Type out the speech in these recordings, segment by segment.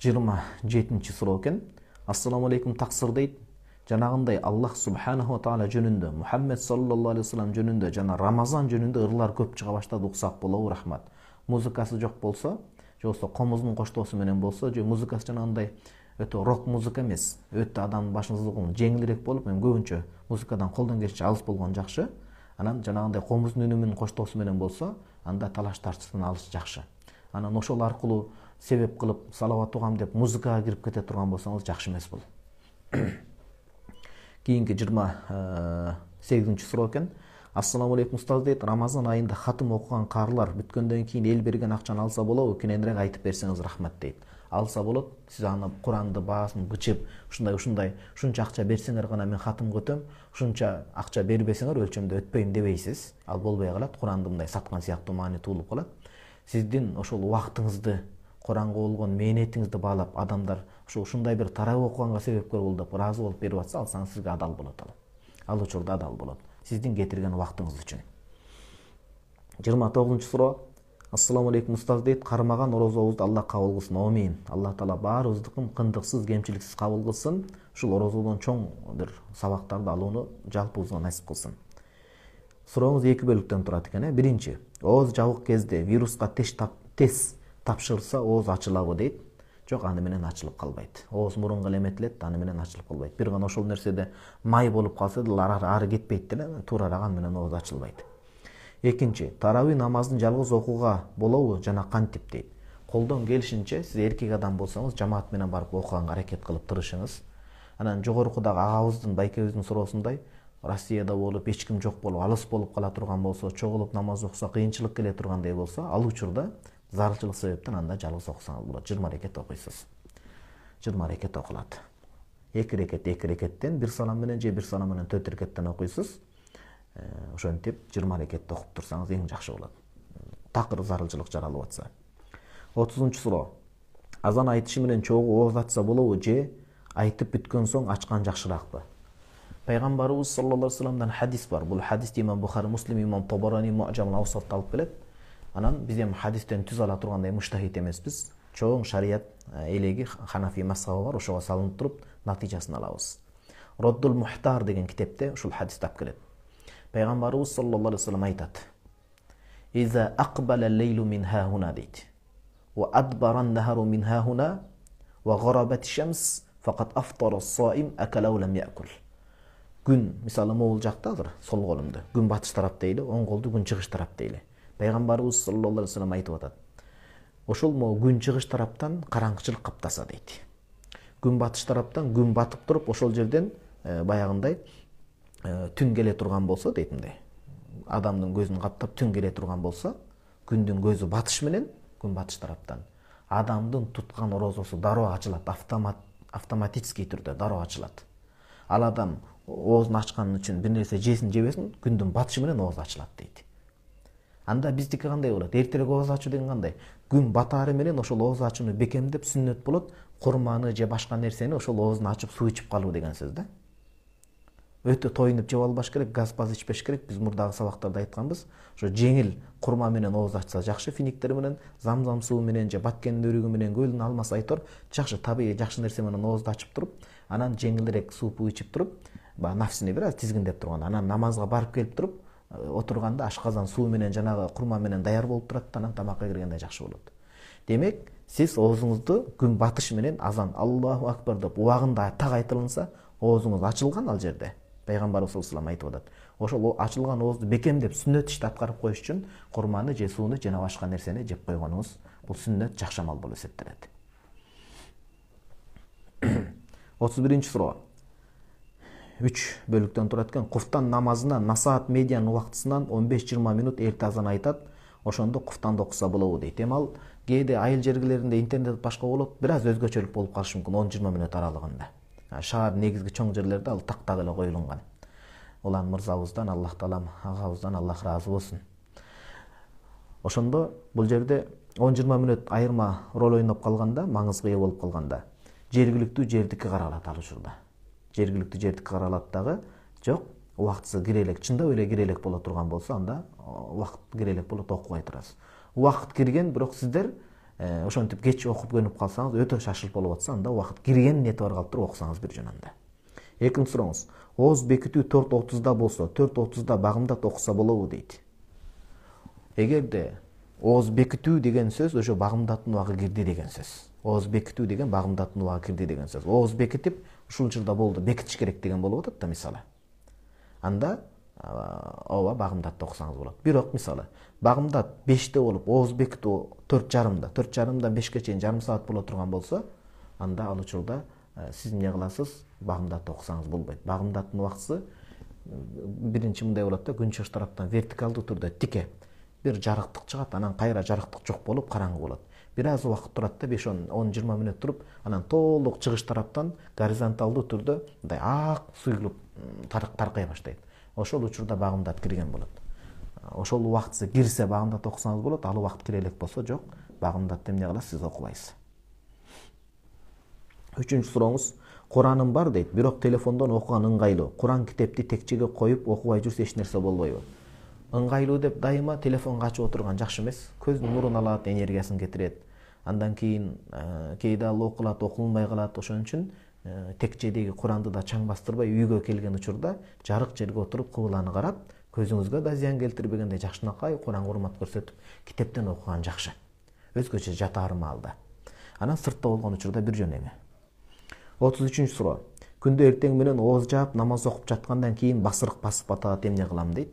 27-ci суроо экен. Ассаламу алейкум таксир дейт. Жанагындай Аллах субханаху ва таала жөнүндө, Мухаммед саллаллаху алейхи вассалам жөнүндө жана Рамазан жөнүндө ырлар көп чыга баштады, уксак болобу, рахмат. Музыкасы жок болсо, же болсо комуздун коштоосу менен болсо, же музыкасы жанагындай өтө рок музыка эмес, өтө адамдын башын сызылган жеңилирээк болуп, мен көбүнчө музыкадан колдон келишинче алыс болгон жакшы. Анан жанагындай комуздун үнү менен коштоосу менен болсо, анда талаш тартыштан алыс жакшы. Анан ошол аркылуу себеп кылып салават угам деп музыкага кирип кете турган болсоңуз жакшы эмес бул. Кийинки 28-ci суроо экен. Ассаламу алейкум устаз дейт. Рамазан айында хатым окуган каарылар бүткөндөн кийин эл берген акчаны алса болобу? Кененирээк айтып берсеңиз рахмат дейт. Алса болот. Сиз аны Куранды баасын бычып, ушундай шунча акча берсеңер гана мен хатымга өтөм, ушунча акча бербесеңер өлчөмдө өтпөйм дебейсиз. Ал болбой калат. Куранды мындай саткан сыяктуу маани туулуп калат. Сиздин ошол убактыңызды, Куранга болгон мээнетиңизди баалап, адамдар ушундай бир тарап окуганга себепкер болду деп ыраазы болуп берип атса, алсаңыз сизге адал болот ал. Ал учурда адал болот. Сиздин кетирген убактыңыз үчүн. 29-ci суроо. Ассаламу алейкум устаз дейт. Кармаган орозобузду Аллах кабыл кылсын. Амин. Аллах таала баарыбыздыкын кындыксыз, кемчиликсиз кабыл кылсын. Ушул орозодон чоң бир сабактарды алууну жалпыбызга насип кылсын. Сурооңуз 2 бөлүктөн турат экен. Биринчи, ооз жабык кезде вируска тест тапшырса ооз ачылабы дейт. Жок, аны менен ачылып калбайт. Ооз мурунга эметилет, аны менен ачылып калбайт. Бир гана ошол нерседе май болуп калса да ары кетпейт деле, туура аны менен ооз ачылбайт. Экинчи, тарави намазын жалгыз окууга болобу жана кантип дейт. Колдон келишинче сиз эркек адам болсоңуз жамаат менен барып окуганга аракет кылып турушуңуз. Анан жогорукудагы агабыздын, байкебиздин суроосундай Россияда болуп, эч ким жок болуп, алыс болуп кала турган болсо, чогулуп намаз окуса кыйынчылык келе тургандай болсо, ал учурда зарылчылык себептен анда жалгыз окусаңыз болот. 20 рекет окуйсуз. 20 рекет окулат. 2 рекеттен 1 салам менен же 1 салам менен 4 рекеттен окуйсуз. Ошентип 20 рекетти окуп турсаңыз эң жакшы болот. Такыр зарылчылык жаралып атса. 30-чу суроо. Азан айтышы менен чогуу ооз ачса болобу же айтып бүткөн соң ачкан жакшыраакпы? Пайгамбарыбыз саллаллаху алейхи вассаламдан хадис бар. Бул хадисти имам Бухари, Муслим, имам Табарани Муъджамул Авсатта алып келет. Анан биз эми хадистен түз ала тургандай муштахид эмеспиз. Чоң шарият элеги Ханафи мазхабы бар, ошого салынып туруп натыйжасын алабыз. Роддул Мухтар деген китепте ушул хадисти алып келет. Пайгамбарыбыз саллаллаху алейхи вассалам айтат: "Иза акбала лейлу мин хахуна" дейт. "Ва адбара ан-нахару мин хахуна ва гарабат аш-шамс фақат афтара ас-саим акала ва лам якул." Күн, мисалы могул жакта азыр, сол колумда. Күн батыш тарап дейли, оң колду күн чыгыш тарап дейли. Пайгамбарыбыз саллаллаху алейхи вассалам айтып атат. Ошол күн чыгыш тараптан караңгычылык каптаса дейт. Күн батыш тараптан күн батып туруп, ошол жерден баягындай түн келе турган болсо дейт мындай. Адамдын көзүн каптап түн келе турган болсо, күндүн көзү батыш менен күн батыш тараптан адамдын туткан орозосу дароо ачылат, автоматический түрдө дароо ачылат. Ал адам оозун ачкан үчүн бир нерсе жесин жебесин, күндүн батышы менен ооз ачылат дейт. Анда биздики кандай болот? Эртерээк ооз ачуу деген кандай? Күн батаары менен ошол ооз ачууну бекемдеп сүннөт болот, курманы же башка нерсени ошол оозун ачып суу ичип калуу деген сөз да. Өтө тоюнуп жеп албаш керек, газ-паз ичпеш керек. Биз мурдагы сабактарда айтканбыз. Ошо жеңил курма менен ооз ачса жакшы, финиктер менен, замзам суу менен же баткендин өрүгү менен, көлдүн алмасы айтор, жакшы табигый жакшы нерсе менен оозду ачып туруп, анан жеңилирээк суу ичип туруп, нафсини бир аз тизгиндеп турган, анан намазга барып келип туруп, отурганда ашказан суу менен жанагы курма менен даяр болуп турат, анан тамакка киргенде жакшы болот. Демек, сиз оозуңузду күн батышы менен азан Аллаху акбар деп убагында так айтылынса, оозуңуз ачылган ал жерде. Пайгамбарыбыз саллаллаху алейхи вассалам айтып атат. Ошол ачылган оозду бекемдеп сүннөт ишти аткарып коюш үчүн курманы же сууну жана башка нерсени жеп койгонуңуз бул сүннөт жакшы амал болуп эсептелет. 31-ci суроо. 3 бөлүктөн турат экен. Куфтан намазына насаат медиан убактысынан 15-20 минут эрте азан айтат. Ошондо куфтанды окуса болобу дейт. Эми ал кээде айыл жергилеринде интернет башка болот, бир аз өзгөчөлүк болуп калышы мүмкүн 10-20 минут аралыгында. Шаар негизги чоң жерлерде ал тактак эле коюлган. Улан мырзабыздан Аллах таалам агабыздан Аллах ыраазы болсун. Ошондо бул жерде 10-20 минут айырма роль ойноп калганда, маңызга ээ болуп калганда, жергиликтүү жердики каралат ал учурда. Жергиликтүү жердики каралат дагы, жок, убактысы кирелек, чындап эле кирелек боло турган болсо, анда убакыт кирелек болот, окубай турасыз. Убакыт кирген, бирок сиздер ошентип кеч окуп көнүп калсаңыз өтө шашылып болуп атса, анда убакыт кирген ниети бар калып туруп окусаңыз бир жөн анда. Экинчи сурооңуз. Ооз бекитүү 4:30 болсо, 4:30 багымдат окуса болобу дейт. Эгерде ооз бекитүү деген сөз ошо багымдаттын убагы кирди деген сөз. Ооз бекитүү деген багымдаттын убагы кирди деген сөз. Ооз бекитип, ушул учурда болду, бекитиш керек деген болуп атат да мисалы. Анда ооба багымдатты окусаңыз болот. Бирок мисалы багымдат 5-те болуп, ооз бекитүү 4:30, 4:30дан 5ке чейин жарым саат боло турган болсо, анда ал учурда сиз эмне кыласыз? Багымдатты окусаңыз болбойт. Багымдаттын убактысы биринчи мындай болот да, күн чыгыш тараптан вертикалдуу түрдө тике бир жарыктык чыгат, анан кайра жарыктык жок болуп караңгы болот. Бир аз убакыт турат да, 5-10-20 мүнөт туруп, анан толук чыгыш тараптан горизонталдуу түрдө мындай ак суйулуп таркай баштайт. Ошол учурда багымдат кирген болот. Ошол убактысы кирсе багымдат окусаңыз болот, ал убакыт кире элек болсо жок, багымдатты эмне кыласыз, сиз окубайсыз. Үчүнчү сурооңуз. Кураным бар дейт, бирок телефондон окуган ыңгайлуу. Куран китепти текчеге коюп окубай жүрсө эч нерсе болбойбу? Ыңгайлуу деп дайыма телефонго ачып отурган жакшы эмес. Көздүн нурун алат, энергиясын кетирет. Андан кийин кээде ал окулат, окулунбай калат. Ошон үчүн текчедеги Куранды да чаң бастырбай үйгө келген учурда жарык жерге отуруп кыбланы карап, көзүңүзгө да зыян келтирбегенде жакшынакай Куранга урмат көрсөтүп, китептен окуган жакшы. Өзгөчө жатаар маалда. Анан сыртта болгон учурда бир жөн эме. 33-чү суроо. Күндө эртең менен ооз жаап, намаз окуп жаткандан кийин басырык басып атат, эмне кылам дейт.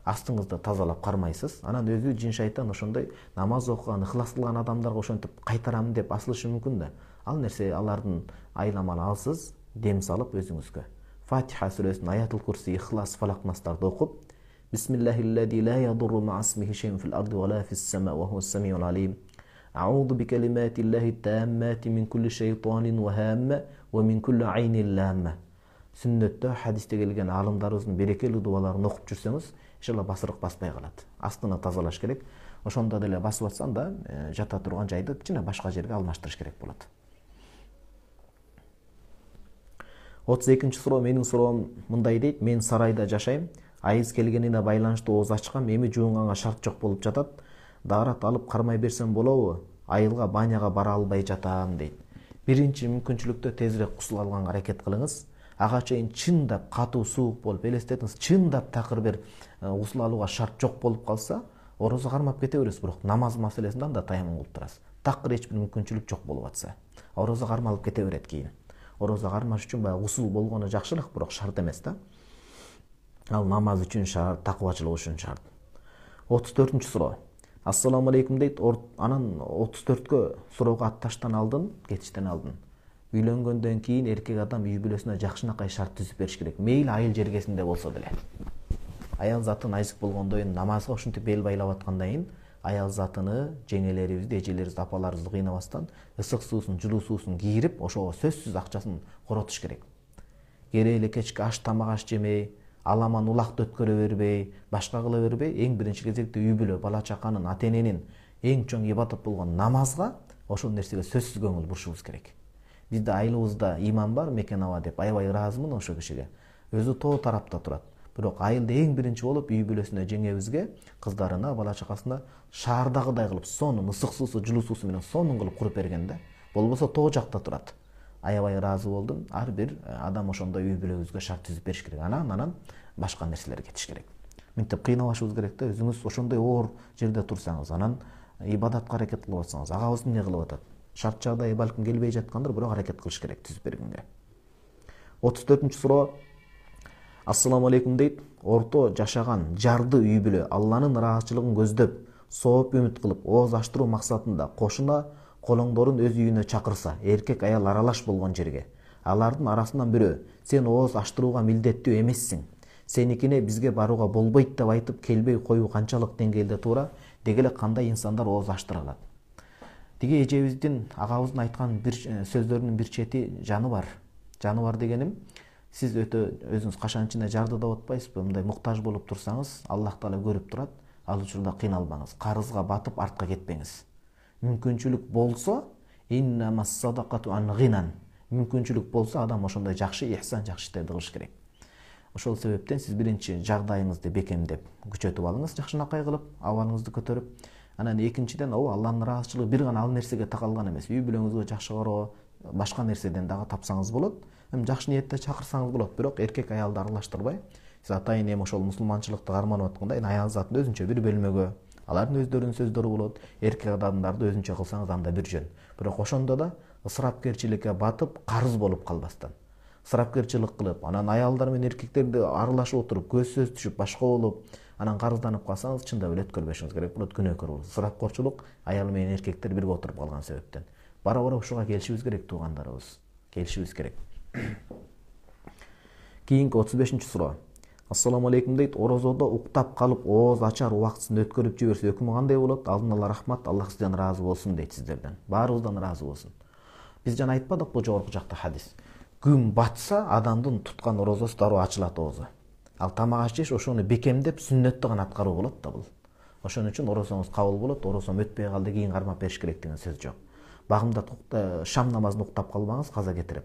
Астыңызды тазалап кармайсыз. Анан өзү жин шайтан ошондой намаз окуган, ыхлас кылган адамдарга ошентип кайтарам деп асылышы мүмкүн да. Ал нерсе алардын айламаны алсыз, дем салып өзүңүзгө Фатиха сүрөсүнүн Аятул Курси, Ихлас, Фалак, Настарды окуп, Бисмиллахиллади ла ядурру ма'асмихи шей'ун фил арди ва ла фис сама'i ва хуwas сами'ул алим. А'удhu bi kalimatillahi tammati min kulli shaytanin wa hamma wa min kulli aynin lamma. Сүннөттө, хадисте келген алымдарыбыздын берекелүү дубаларын окуп жүрсөңүз, иншалла басырык баспай калат. Астына тазалаш керек. Ошондо деле басып атсаң да, жата турган жайды жана башка жерге алмаштырыш керек болот. 32-чи суроо. Менин суроом мындай дейт. Мен сарайда жашайм. Айыз келгенине байланыштуу ооз ачкам, эми жуунганга шарт жок болуп жатат. Даарат алып кармай берсем болобу? Айылга баняга бара албай жатам дейт. Биринчи мүмкүнчүлүктө тезирээк кусул алганга аракет кылыңыз. Ага чейин чындап катуу суук болуп элестетиңиз, чындап такыр бир гусул алууга шарт жок болуп калса, орозо кармап кете бересиз, бирок намаз маселесинде анда таямын кылып турасыз. Такыр эч бир мүмкүнчүлүк жок болуп атса, орозо кармалып кете берет кийин. Орозо кармаш үчүн баягы гусул болгону жакшыраак, бирок шарт эмес да. Ал намаз үчүн шарт, такыбачылык үчүн шарт. 34-чү суроо. Ассаламу алейкум дейт. Анан 34кө суроого атташтан алдын, кетиштен алдын. Үйлөнгөндөн кийин эркек адам үй бүлөсүнө жакшынакай шарт түзүп бериш керек. Мейли айыл жергесинде болсо деле. Аял затын айзык болгондойн, намазга ушинтип бел байлап аткандан кийин аял затыны, жеңелерибизди, эжелерибизди, апаларыбызды кыйнабастан ысык суусун, жылуу суусун кийирип, ошого сөзсүз акчасын коротуш керек. Керейле кечки аш тамак аш жемей, аламан улакты өткөрө бербей, башка кыла бербей, эң биринчи кезекте үй бүлө, бала чаканын, ата-эненин эң чоң ибадат болгон намазга, ошол нерсеге сөзсүз көңүл бурушубуз керек. Бизде айылыбызда имам бар, Мекен аба деп, аябай ыраазымын ошол кишиге. Өзү тоо тарапта турат. Бирок айылда эң биринчи болуп үй бүлөсүнө, жеңебизге, кыздарына, бала чакасына шаардагыдай кылып сонун, ысык суусу, жылуу суусу менен сонун кылып куруп берген да. Болбосо тоо жакта турат. Аябай ыраазы болдум. Ар бир адам ошондой үй бүлөбүзгө шарт түзүп бериш керек. Анан башка нерселерге кетиш керек. Мынтип кыйнабашыбыз керек да, өзүңүз ошондой оор жерде турсаңыз, анан ибадатка аракет кылып атсаңыз, агабыз эмне кылып атат? Шарт жагдай балким келбей жаткандыр, бирок аракет кылыш керек түзүп бергенге. 34-чү суроо. Ассаламу алейкум дейт. Орто жашаган жарды үй бүлө Алланын ыраазычылыгын көздөп, сооп үмүт кылып, ооз аштыруу максатында кошуна колоңдорун өз үйүнө чакырса, эркек аял аралаш болгон жерге, алардын арасынан бирөө, сен ооз аштырууга милдеттүү эмессиң, сеникине бизге барууга болбойт деп айтып келбей коюу канчалык деңгээлде туура, деги эле кандай инсандар ооз аштыра алат? Тиги эжебиздин, агабыздын айткан бир сөздөрүнүн бир чети жаны бар. Жаны бар дегеним, сиз өтө өзүңүз кашанчына жардыда отпайсызбы? Мындай муктаж болуп турсаңыз, Аллах Таала көрүп турат. Ал учурда кыйналбаңыз, карызга батып артка кетпеңиз. Мүмкүнчүлүк болсо, иннамас садакату ан гинан. Мүмкүнчүлүк болсо, адам ошондой жакшы ихсан, жакшы иштерди кылыш керек. Ошол себептен сиз биринчи жагдайыңызды бекемдеп, күчөтүп алыңыз, жакшынакай кылып, абалыңызды көтөрүп, Анан экинчиден Алланын ыраазычылыгы бир гана ал нерсеге такалган эмес. Үй бүлөңүзгө жакшы кароо, башка нерседен дагы тапсаңыз болот. Эми жакшы ниетте чакырсаңыз болот, бирок эркек аялды аралаштырбай, сиз атайын эми ошол мусулманчылыкты карманып аткандай, аял затын өзүнчө бир бөлмөгө, алардын өздөрүнүн сөздөрү болот, эркек адамдарды өзүнчө кылсаңыз анда бир жөн. Бирок ошондо да ысырапкерчиликке батып, карыз болуп калбастан. Ысырапкерчилик кылып, анан аялдар менен эркектерди аралашып отуруп, көз сөз түшүп, башка болуп, анан карызданып калсаңыз, чындап эле өткөрбөшүңүз керек болот, күнөөкөр болот. Ысырапкорчулук аял менен эркектер бирге отуруп калган себептен. Бара-бара ушуга келишибиз керек, туугандарыбыз. Келишибиз керек. Кийинки 35-чи суроо. Ассаламу алейкум дейт. Орозодо уктап калып, ооз ачар убактысын өткөрүп жиберсе өкүмү кандай болот? Алдын ала рахмат, Аллах сизден ыраазы болсун дейт сиздерден. Баарыбыздан ыраазы болсун. Биз жана айтпадыкпы жогорку жакта хадис. Күн батса, адамдын туткан орозосу дароо ачылат оозу. Ал тамак аш жеш ошону бекемдеп сүннөттү гана аткаруу болот да бул. Ошон үчүн орозоңуз кабыл болот, орозом өтпөй калды, кийин кармап бериш керек деген сөз жок. Багымда шам намазын уктап калбаңыз, каза кетирип.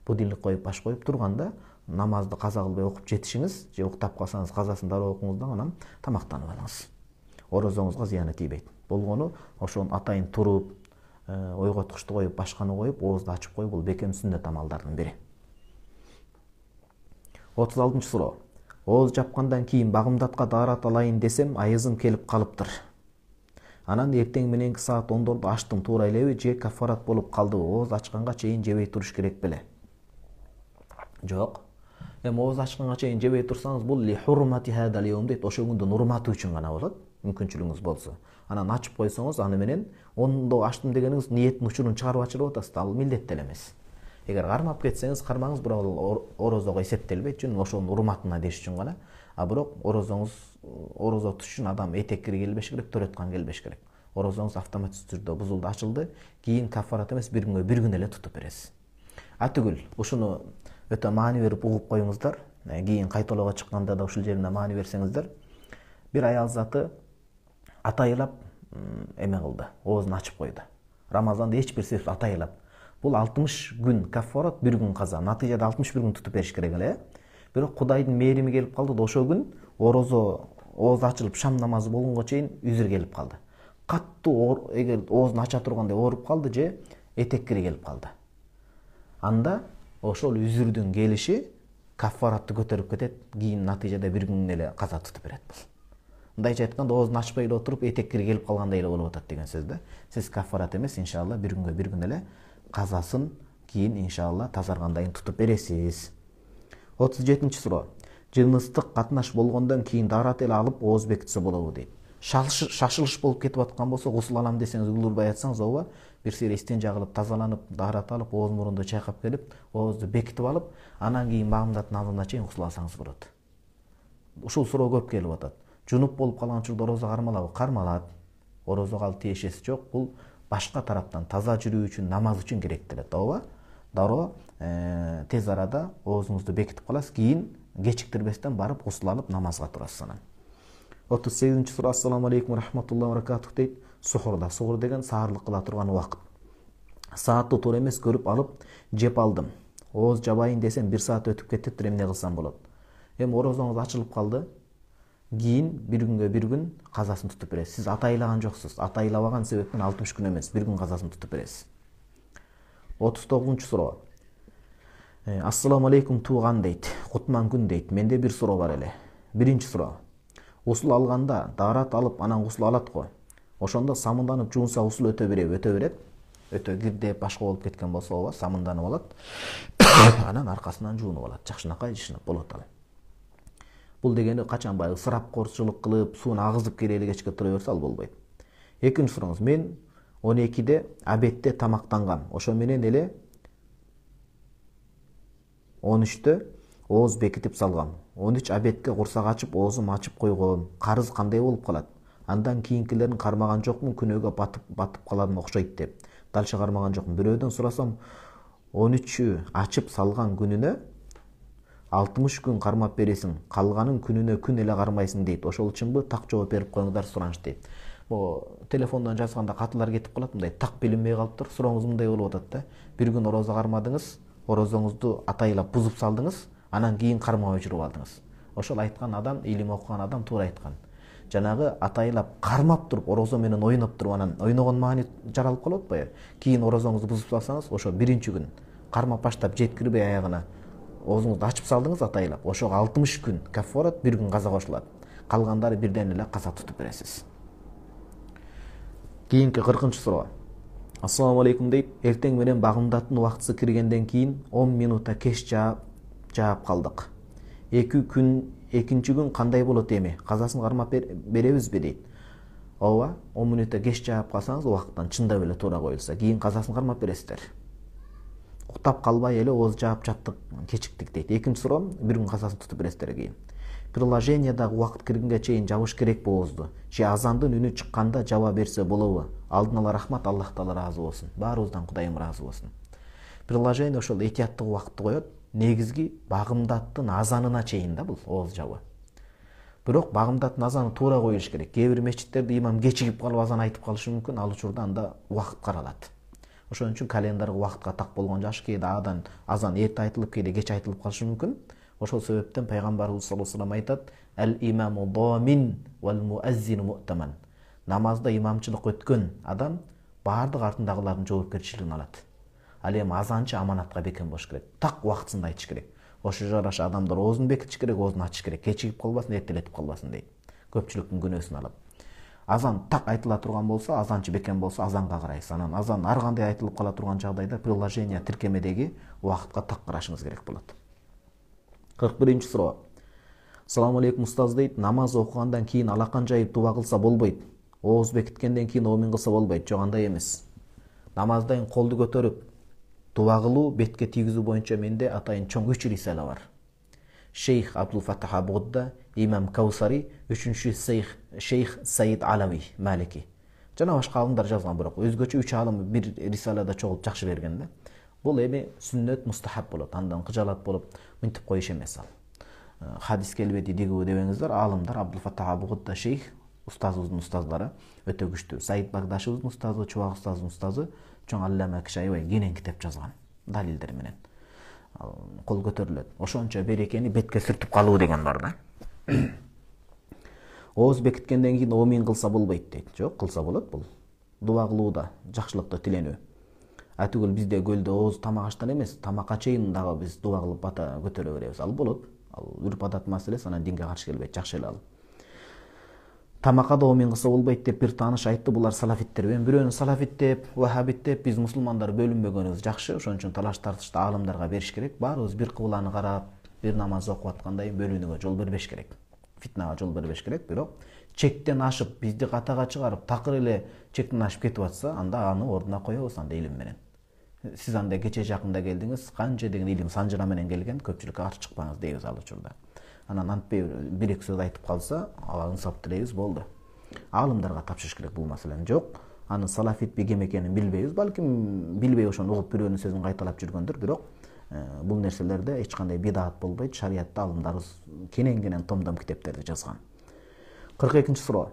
Будильник коюп, баш коюп турганда намазды каза кылбай окуп жетишиңиз, же уктап калсаңыз казасын дароо окуңуз да анан тамактанып алыңыз. Орозоңузга зыяны тийбейт. Болгону ошонун атайын туруп, ойготкучту коюп, башканы коюп, оозду ачып коюп, бул бекем сүннөт амалдардын бири. 36-чы суроо. Ооз жапкандан кийин багымдатка даарат алайын десем, айызым келип калыптыр. Анан эртең мененки саат 10-дордо ачтым, туура элеби же кафарат болуп калдыбы? Ооз ачканга чейин жебей туруш керек беле? Жок. Эми ооз ачканга чейин жебей турсаңыз, бул ли хурмати хадал йом дейт, ошол күндүн урматы үчүн гана болот, мүмкүнчүлүгүңүз болсо. Анан ачып койсоңуз, аны менен 10-до ачтым дегениңиз ниеттин учурун чыгарып ачырып атасыз, ал милдеттел эмес. Эгер кармап кетсеңиз, кармаңыз, бирок ал орозого эсептелбейт, жөн ошонун урматына деш үчүн гана. А бирок орозо tutуш үчүн адам этеккири келбеш керек, төрөткан келбеш керек. Орозоңуз автоматик түрдө бузулду, ачылды, кийин кафарат эмес, бир күнгө бир күн эле тутуп бересиз. Атүгүл, ушуну өтө маани берип угуп коюңуздар. Кийин кайталоого чыкканда да ушул жерине маани берсеңиздер. Бир аял заты атайылап эме кылды, оозун ачып койду. Рамазанда эч бир себепсиз атайылап. Бул 60 күн кафарат, бир күн каза. Натыйжада 61 күн тутуп бериш керек эле. Бирок Кудайдын мээрими келип калды да ошол күн ооз ачылып шам намазы болгонго чейин үзүр келип калды. Каттуу эгер оозун ача тургандай ооруп калды же этеккири келип калды. Анда ошол үзүрдүн келиши кафаратты көтөрүп кетет, кийин натыйжада бир күн эле каза тутуп берет бул. Мындайча айтканда, оозун ачпай эле отуруп этеккири келип калгандай эле болуп атат деген сөз да. Сиз кафарат эмес, иншалла бир күнгө бир күн эле казасын кийин иншалла тазаргандайын тутуп бересиз. 37-чи суроо. Жыныстык катнаш болгондон кийин даарат эле алып ооз бекитсе болобу дейт. Шашылыш болуп кетип аткан болсо, гусул алам десеңиз, улурбай атсаңыз, ооба, бир сыйра истенжа кылып, тазаланып, даарат алып, ооз мурунду чайкап келип, оозду бекитип алып, анан кийин багымдаттын алдына чейин гусул алсаңыз болот. Ушул суроо көп келип атат. Жунуп болуп калган учурда орозо кармалабы? Кармалат. Орозого ал тиешеси жок. Бул башка тараптан таза жүрүү үчүн, намаз үчүн керектелет, ооба. Дароо тез арада оозуңузду бекитип каласыз, кийин кечиктирбестен барып гусул алып намазга турасыз анан. 38-чи суроо. Ассаламу алейкум рахматуллахи ва баракатух дейт. Сухурда. Сухур деген саарлык кыла турган убакыт. Саатты туура эмес көрүп алып жеп алдым. Ооз жабайын десем 1 саат өтүп кетиптир, эмне кылсам болот? Эми орозоңуз ачылып калды. Кийин бир күнгө бир күн казасын тутуп бересиз. Сиз атайлаган жоксуз. Атайлабаган себептен 60 күн эмес, бир күн казасын тутуп бересиз. 39-чу суроо. Ассаламу алейкум тууган дейт. Кутман күн дейт. Менде бир суроо бар эле. Биринчи суроо. Гусул алганда даарат алып анан гусул алат го. Ошондо самынданып жуунса гусул өтө берет. Өтө кирдеп башка болуп кеткен болсо, ооба, самынданып алат. Анан аркасынан жуунуп алат. Жакшынакай жышынып болот ал. Бул дегени качан баягы ысырапкорчулук кылып, сууну агызып келели кечке тура берсе, ал болбойт. Экинчи сурооңуз. Мен 12-де обедте тамактангам. Ошо менен эле 13-тө ооз бекитип салгам. 13 обедке курсак ачып, оозум ачып койгом. Карыз кандай болуп калат? Андан кийинкилерин кармаган жокмун, күнөөгө батып каладым окшойт деп. Дальше кармаган жокмун. Бирөөдөн сурасам, 13 ачып салган күнүнө 60 күн кармап бересиң, калганын күнүнө күн эле кармайсың дейт. Ошол үчүнбү? Так жооп берип коюңдар сураныш дейт. Телефондон жазганда катылар кетип калат, мындай так билинбей калыптыр. Сурооңуз мындай болуп атат да. Бир күн орозо кармадыңыз, орозоңузду атайлап бузуп салдыңыз, анан кийин кармабай жүрүп алдыңыз. Ошол айткан адам, илим окуган адам туура айткан. жанагы атайлап кармап туруп орозо менен ойноп туруп анан ойногон маани жаралып калып атпайбы. Кийин орозоңузду бузуп салсаңыз, ошо биринчи күн кармап баштап жеткирбей аягына оозуңузду ачып салдыңыз атайлап. Ошого 60 күн каффарат, 1 күн каза кошулат. Калгандары бирден эле каза тутуп бересиз. Кийинки 40-чы суроо. Ассаламу алейкум дейт. Эртең менен багымдаттын убактысы киргенден кийин 10 минутта кеч жаап калдык. Экинчи күн кандай болот эми? Казасын кармап беребизби дейт. Ооба, 10 минутта кеч жаап калсаңыз убакыттан чындап эле туура коюлса, кийин казасын кармап бересиздер. Уктап калбай эле ооз жаап жаттык, кечиктик дейт. Экинчи суроо, 1 күн казасын тутуп бересиздер кийин. Приложениядагы убакыт киргенге чейин жабыш керек боозду. Же азандын үнү чыкканда жаба берсе болобу? Алдын ала рахмат, Аллах таала разы болсун. Баарыбыздан Кудайым разы болсун. Приложение ошол этияттык убакытты коет. Негизги багымдаттын азанына чейин да бул ооз жабы. Бирок багымдаттын азаны туура коюш керек. Кээ бир мечиттерде имам кечигип калып азан айтып калышы мүмкүн, ал учурда анда убакыт каралат. Ошон үчүн календарга убакытка так болгон жакшы. Кээде азан эрте айтылып, кээде кеч айтылып калышы мүмкүн. Ошол себептен пайгамбарыбыз саллаллаху алейхи вассалам айтат: "Ал имаму дамин вал муаззину му'таман." Намазда имамчылык өткөн адам баардык артындагылардын жоопкерчилигин алат. Ал эми азанчы аманатка бекем болуш керек. Так убактысында айтыш керек. Ошо жараша адамдар оозун бекитиш керек, оозун ачыш керек. Кечигип калбасын, эртелетип калбасын дейт. Көпчүлүктүн күнөөсүн алып. Азан так айтыла турган болсо, азанчы бекем болсо, азанга карайсыз. Анан азан ар кандай айтылып кала турган жагдайда приложение тиркемедеги убакытка так карашыңыз керек болот. 41-чи суроо. Ассаламу алейкум устаз дейт. Намаз окугандан кийин алакан жайып дуба кылса болбойт. Ооз бекиткенден кийин оомин кылса болбойт. Жок, андай эмес. Намаздан колду көтөрүп дуба кылуу, бетке тийгизүү боюнча менде атайын чоң 3 рисала бар. Шейх Абдул Фаттах Абудда, Имам Каусари, 3-ші Шейх Саид Алави Малики. Жана башка алымдар жазган, бирок өзгөчө 3 алым бир рисалада чогулуп жакшы берген да. Бул эми сүннөт мустахаб болот, андан кыжалат болуп мынтип коюш эмес ал. Хадис келбети дигүү дебеңиздер, алымдар Абдул Фаттах Абудда шейх, устазыбыздын устазлары өтө күчтүү. Саид Багдашыбыздын устазы, Чубак устаздын устазы чоң аллама киши, аябай кенен китеп жазган далилдер менен. Кол көтөрүлөт. Ошончо берекени бетке сүртүп калуу деген бар да. Ооз бекиткенден кийин оомин кылса болбойт дейт. Жок, кылса болот бул. Дуба кылууда жакшылыкты тиленүү. Атүгүл бизде көлдө ооз тамак аштан эмес, тамакка чейин дагы биз дуба кылып бата көтөрө беребиз. Ал болот. Ал үрп адат маселеси, анан динге каршы келбейт, жакшы эле ал. Тамакка да оомин кылса болбойт деп бир тааныш айтты, булар салафиттер. Мен бирөөнү салафит деп, вахабит деп, биз мусулмандар бөлүнбөгөнүбүз жакшы. Ошон үчүн талаш тартышты алымдарга бериш керек. Баарыбыз бир кыбланы карап, бир намаз окуп аткандай бөлүнүүгө жол бербеш керек. Фитнага жол бербеш керек, бирок чектен ашып, бизди катага чыгарып, такыр эле чектен ашып кетип атса, анда аны ордуна коебуз, анда илим менен. Сиз анда кече жакында келдиңиз, канча деген илим санжыра менен келген, көпчүлүккө каршы чыкпаңыз дейбиз ал учурда. Анан антпей бир-эки сөз айтып калса, ага ынсап тилейбиз, болду. Алымдарга тапшырыш керек бул маселени. Жок, аны салафитпи кем экенин билбейбиз, балким билбей ошону угуп бирөөнүн сөзүн кайталап жүргөндүр, бирок бул нерселерде эч кандай бидаат болбойт. Шариатта алымдарыбыз кенен томдом китептерди жазган. 42-чи суроо.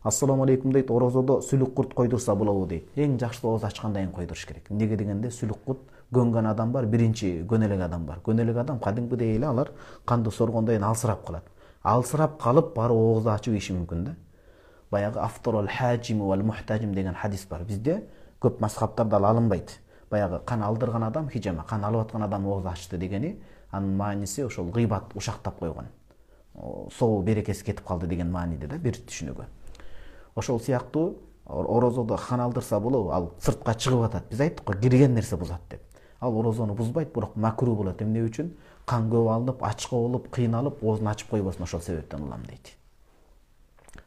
Ассаламу алейкум дейт. Орозодо сүлүк курт койдурса болобу дейт. Эң жакшы ооз ачкандан кийин койдуруш керек. Эмнеге дегенде сүлүк курт көнгөн адам бар, биринчи көнелек адам бар. Көнелек адам кадимкидей эле алар канды соргондон кийин алсырап калат. Алсырап калып барып оозду ачып ийиши мүмкүн да. Баягы афторул хажим вал мухтажим деген хадис бар. Бизде көп мазхабтарда алынбайт. Баягы кан алдырган адам хижама, кан алып аткан адам оозду ачты дегени, анын мааниси ошол гыйбат ушактап койгон. Соо берекеси кетип калды деген мааниде да, бир түшүнүгү. Ошол сыяктуу орозодо кан алдырса болобу, ал сыртка чыгып атат. Биз айттык го, кирген нерсе бузат деп. Ал орозону бузбайт, бирок макру болот. Эмне үчүн? Кан көп алынып, ачка болуп, кыйналып, оозун ачып койбосун, ошол себептен улам дейт.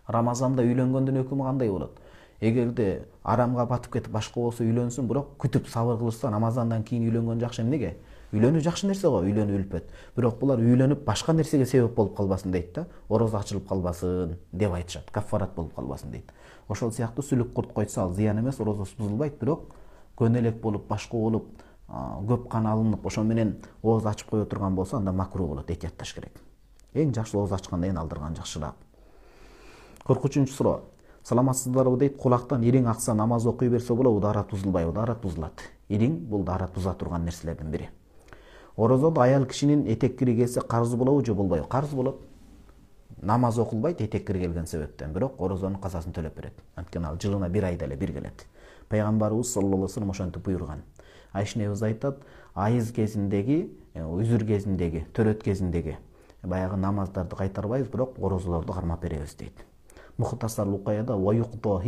Рамазанда үйлөнгөндүн өкүмү кандай болот? Эгерде арамга батып кетип башка болсо үйлөнсүн, бирок күтүп сабыр кылышса, Рамазандан кийин үйлөнгөн жакшы. Эмнеге? Үйлөнүү жакшы нерсе го, үйлөнүү үлпөт. Бирок булар үйлөнүп башка нерсеге себеп болуп калбасын дейт да. Орозо ачылып калбасын деп айтышат. Каффарат болуп калбасын дейт. Ошол сыяктуу сүлүк курт койсо ал зыян эмес, орозосу бузулбайт, бирок көнелек болуп, башка болуп, көп кан алынып, ошо менен ооз ачып кое турган болсо, анда макру болот, этиятташ керек. Эң жакшы ооз ачкандан кийин алдырган жакшыраак. 43-чү суроо. Саламатсыздарбы дейт. Кулактан ириң акса намаз окуй берсе болобу, даарат бузулбайбы? Даарат бузулат. Ириң бул даарат буза турган нерселердин бири. Орозодо аял кишинин этек киргесе карыз болобу же болбойбу? Карыз болот. намаз окулбайт этеккир келген себептен, бирок орозонун казасын төлөп берет. Анткени ал жылына 1 айда эле бир келет. Пайгамбарыбыз саллаллаху алейхи вассалам ошентип буйруган. Айшнебиз айтат, айыз кезиндеги, үзүр кезиндеги, төрөт кезиндеги баягы намаздарды кайтарбайбыз, бирок орозолорду кармап беребиз дейт. Мухтасар Лукаяда ва юқда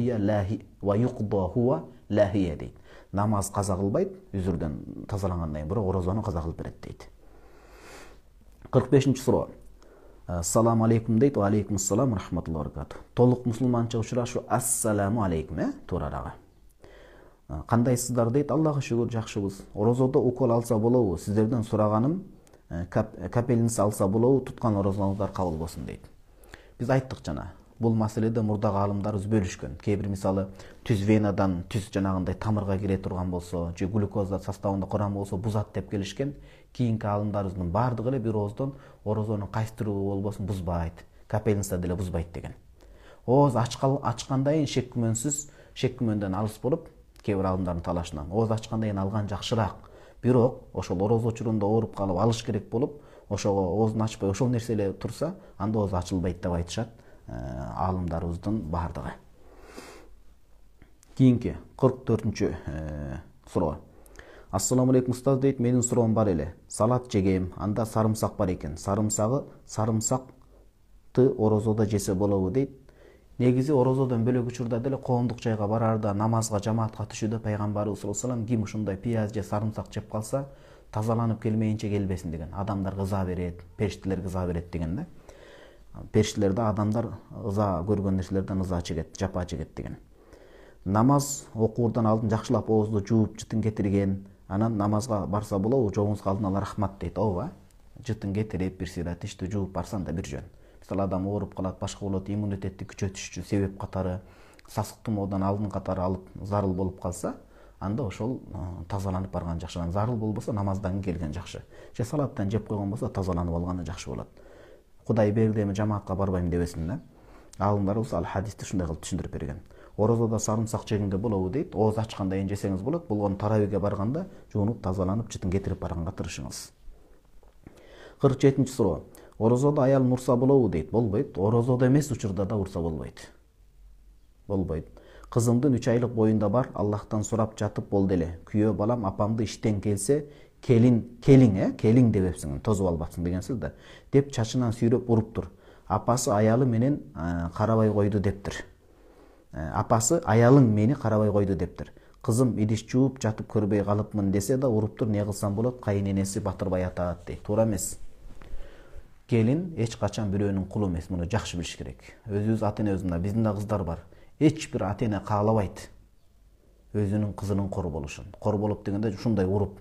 хуа лахия дейт. Намаз каза кылбайт, үзүрдөн тазалангандан кийин, бирок орозону каза кылып берет дейт. 45-чи суроо. Ассаламу алейкум дейт. Ва алейкум ассалам рахматуллахи ва баракатух. Толук мусулманча учурашуу ассаламу алейкум, туурарагы. Кандайсыздар дейт. Аллага шүгүр, жакшыбыз. Орозодо укол алса болобу? Сиздерден сураганым, капелница алса болобу? Туткан орозоңуздар кабыл болсун дейт. Биз айттык жана. Бул маселеде мурдагы аалымдарыбыз бөлүшкөн. Кээ бир мисалы түз венадан түз жанагындай тамырга кире турган болсо, же глюкоза составында курам болсо бузат деп келишкен. Кийинки аалымдарыбыздын бардыгы эле бир ооздон орозонун кайсы түрү болбосун бузбайт, капелница деле бузбайт деген. Ооз ачкандан кийин шек күмөндөн алыс болуп, кээ бир аалымдардын талашынан ооз ачкандан кийин алган жакшыраак. Бирок ошол орозо учурунда ооруп калып алыш керек болуп, ошого оозун ачпай ошол нерсе эле турса, анда ооз ачылбайт деп айтышат аалымдарыбыздын бардыгы. Кийинки 44-чү суроо. Ассаламу алейкум устаз дейт. Менин суроом бар эле. Салат жегем, анда сарымсак бар экен. Сарымсакты орозодо жесе болобу дейт. Негизи орозодон бөлөк учурда деле коомдук жайга барарда, намазга, жамаатка түшүүдө пайгамбарыбыз саллаллаху алейхи вассалам ким ушундай пияз же сарымсак жеп калса, тазаланып келмейинче келбесин деген. Адамдар кыза берет, периштелер кыза берет деген да. Периштелерде адамдар ыза көргөн нерселерден ыза чегет, жапа чегет деген. Намаз окуурдан алдын жакшылап оозду жууп, жытын кетирген, анан намазга барса болобу? Жоңузга алдын ала рахмат дейт. Ооба. Жытын кетирип, бир сыйра тишти жууп барсан да бир жөн. Мисалы адам ооруп калат, башка болот, иммунитетти күчөтүш үчүн себеп катары, сасык тумоодон алдын катары алып зарыл болуп калса, анда ошол тазаланып барган жакшы. Зарыл болбосо намаздан келген жакшы. Же салаттан жеп койгон болсо тазаланып алганы жакшы болот. Кудай берди эми жамаатка барбайм дебесин да. Аалымдарыбыз ал хадисти ушундай кылып түшүндүрүп берген. Орозодо сарымсак жегенге болобу дейт. Ооз ачкандан кийин жесеңиз болот. Болгону таравиге барганда жуунуп, тазаланып, жытын кетирип барганга тырышыңыз. 47-чи суроо. Орозодо аялын урса болобу дейт. Болбойт. Орозодо эмес учурда да урса болбойт. Болбойт. Кызымдын 3 айлык боюнда бар, Аллахтан сурап жатып болду эле. Күйөө балам апамды иштен келсе, келиң дебепсиң, тозуп албапсың дегенсиз да. Деп чачынан сүйрөп уруптур. Апасы аялы менен карабай койду дептир. Апасы аялың мени карабай койду дептир. Кызым идиш жууп жатып көрбөй калыпмын десе да уруптур, не кылсам болот, кайыненеси батырбай атат дейт. Туура эмес. Келин эч качан бирөөнүн кулу эмес, муну жакшы билиш керек. Өзүбүз ата-энебиздин, биздин да кыздар бар. Эч бир ата-эне каалабайт өзүнүн кызынын кор болушун. Кор болуп дегенде ушундай уруп.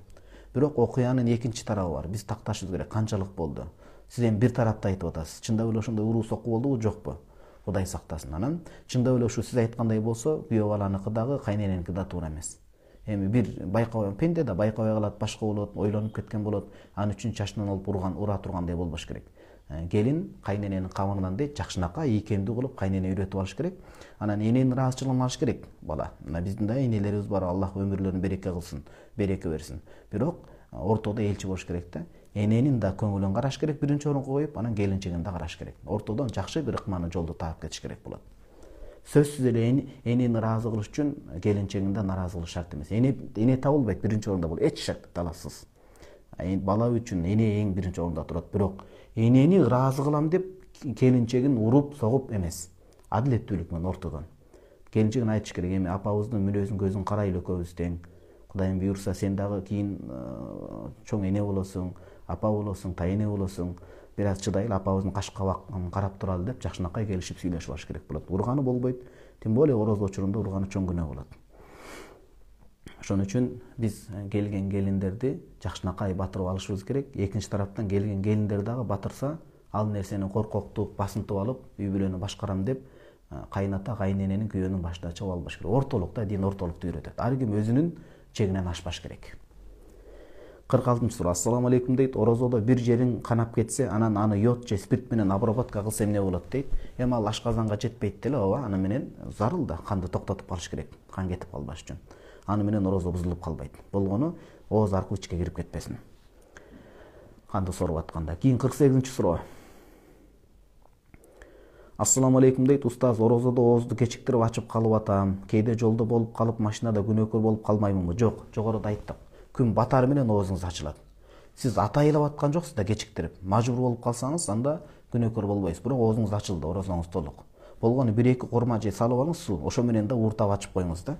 Бирок окуянын экинчи тарабы бар. Биз такташыбыз керек. Канчалык болду? Сиз эми бир тарапты айтып атасыз. Чындап эле ошондой уруу сокку болдубу, жокпу? Кудай сактасын. Анан чындап эле ушу сиз айткандай болсо, күйөө баланыкы дагы, кайнененики да туура эмес. Эми бир байкабай, пенде да байкабай калат, башка болот, ойлонуп кеткен болот. Аны үчүн чачынан алып ура тургандай болбош керек. Келин кайнененин камырынан дейт, жакшынакай ийкемдүү кылып кайнене үйрөтүп алыш керек. Анан эненин ыраазычылыгын алыш керек бала. Мына биздин да энелерибиз бар, Аллах өмүрлөрүн береке кылсын, береке берсин. Бирок ортодо элчи болуш керек да. Эненин да көңүлүн караш керек, биринчи орунга коюп, анан келинчегин да караш керек. Ортодон жакшы бир ыкманы жолду таап кетиш керек болот. Сөзсүз эле энени ыраазы кылыш үчүн келинчегин да наразы кылыш шарт эмес. Эне табылбайт биринчи орунда, бул эч талашсыз. Бала үчүн эне эң биринчи орунда турат, бирок энени ыраазы кылам деп келинчегин уруп, согуп эмес. Адилеттүүлүк менен ортодон. Келинчегин айтыш керек, эми апабыздын мүнөзүн көзүн карайлы экөөбүз тең. Кудайым буйрса сен дагы кийин чоң эне болосуң, апа болосуң, тайэне болосуң. Бир аз чыдайлы, апабыздын каш кабагын карап туралы деп жакшынакай келишип сүйлөшүп алыш керек болот. Урганы болбойт. Тем более орозо учурунда урганы чоң күнөө болот. Ошон үчүн биз келген келиндерди жакшынакай батырып алышыбыз керек. Экинчи тараптан келген келиндер дагы батырса, ал нерсени коркоктуп, басынтып алып, үй бүлөнү башкарам деп кайната, кайнененин күйөөнүн башына чыгып албаш керек. Ортолукта дин ортолукту үйрөтөт. Ар ким өзүнүн чегинен ашпаш керек. 46-чы суроо. Ассаламу алейкум дейт. Орозодо бир жериң канап кетсе, анан аны йод же спирт менен обработка кылса эмне болот дейт. Эми ал ашказанга жетпейт деле, ооба, аны менен зарыл да канды токтотуп калыш керек. Кан кетип калбаш үчүн. Аны менен орозо бузулуп калбайт. Болгону ооз аркылуу ичке кирип кетпесин. Канды соруп атканда. Кийин 48-чи суроо. Ассаламу алейкум дейт. Устаз, орозодо оозду кечиктирип ачып калып атам. Кээде жолдо болуп калып машинада күнөөкөр болуп калмаймынбы? Жок, жогоруда айттык. Күн батары менен оозуңуз ачылат. Сиз атайылап аткан жоксуз да кечиктирип. Мажбур болуп калсаңыз, анда күнөөкөр болбойсуз. Бирок оозуңуз ачылды, орозоңуз толук. Болгону 1-2 корма же салып алыңыз суу. Ошо менен да ууртап ачып коюңуз да.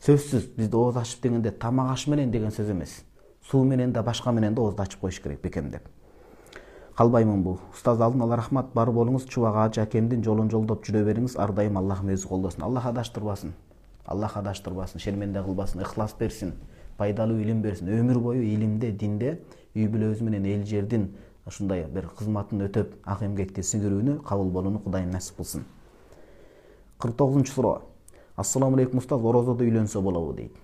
Сөзсүз бизде ооз ачып дегенде тамак аш менен деген сөз эмес. Суу менен да башка менен да оозду ачып коюш керек бекемдеп. Калбаймын бу. Устаз, алдын ала рахмат, бар болуңуз, Чубак Ажы акемдин жолун жолдоп жүрө бериңиз. Ар дайым Аллахым өзү колдосун. Аллах адаштырбасын. Аллах адаштырбасын, шерменде кылбасын, ыхлас берсин, пайдалуу илим берсин. Өмүр бою илимде, динде, үй бүлөбүз менен эл жердин ушундай бир кызматын өтөп, ак эмгекти сиңирүүнү кабыл болууну Кудайым насип кылсын. 49-суроо. Ассаламу алейкум устаз, орозодо үйлөнсө болобу дейт.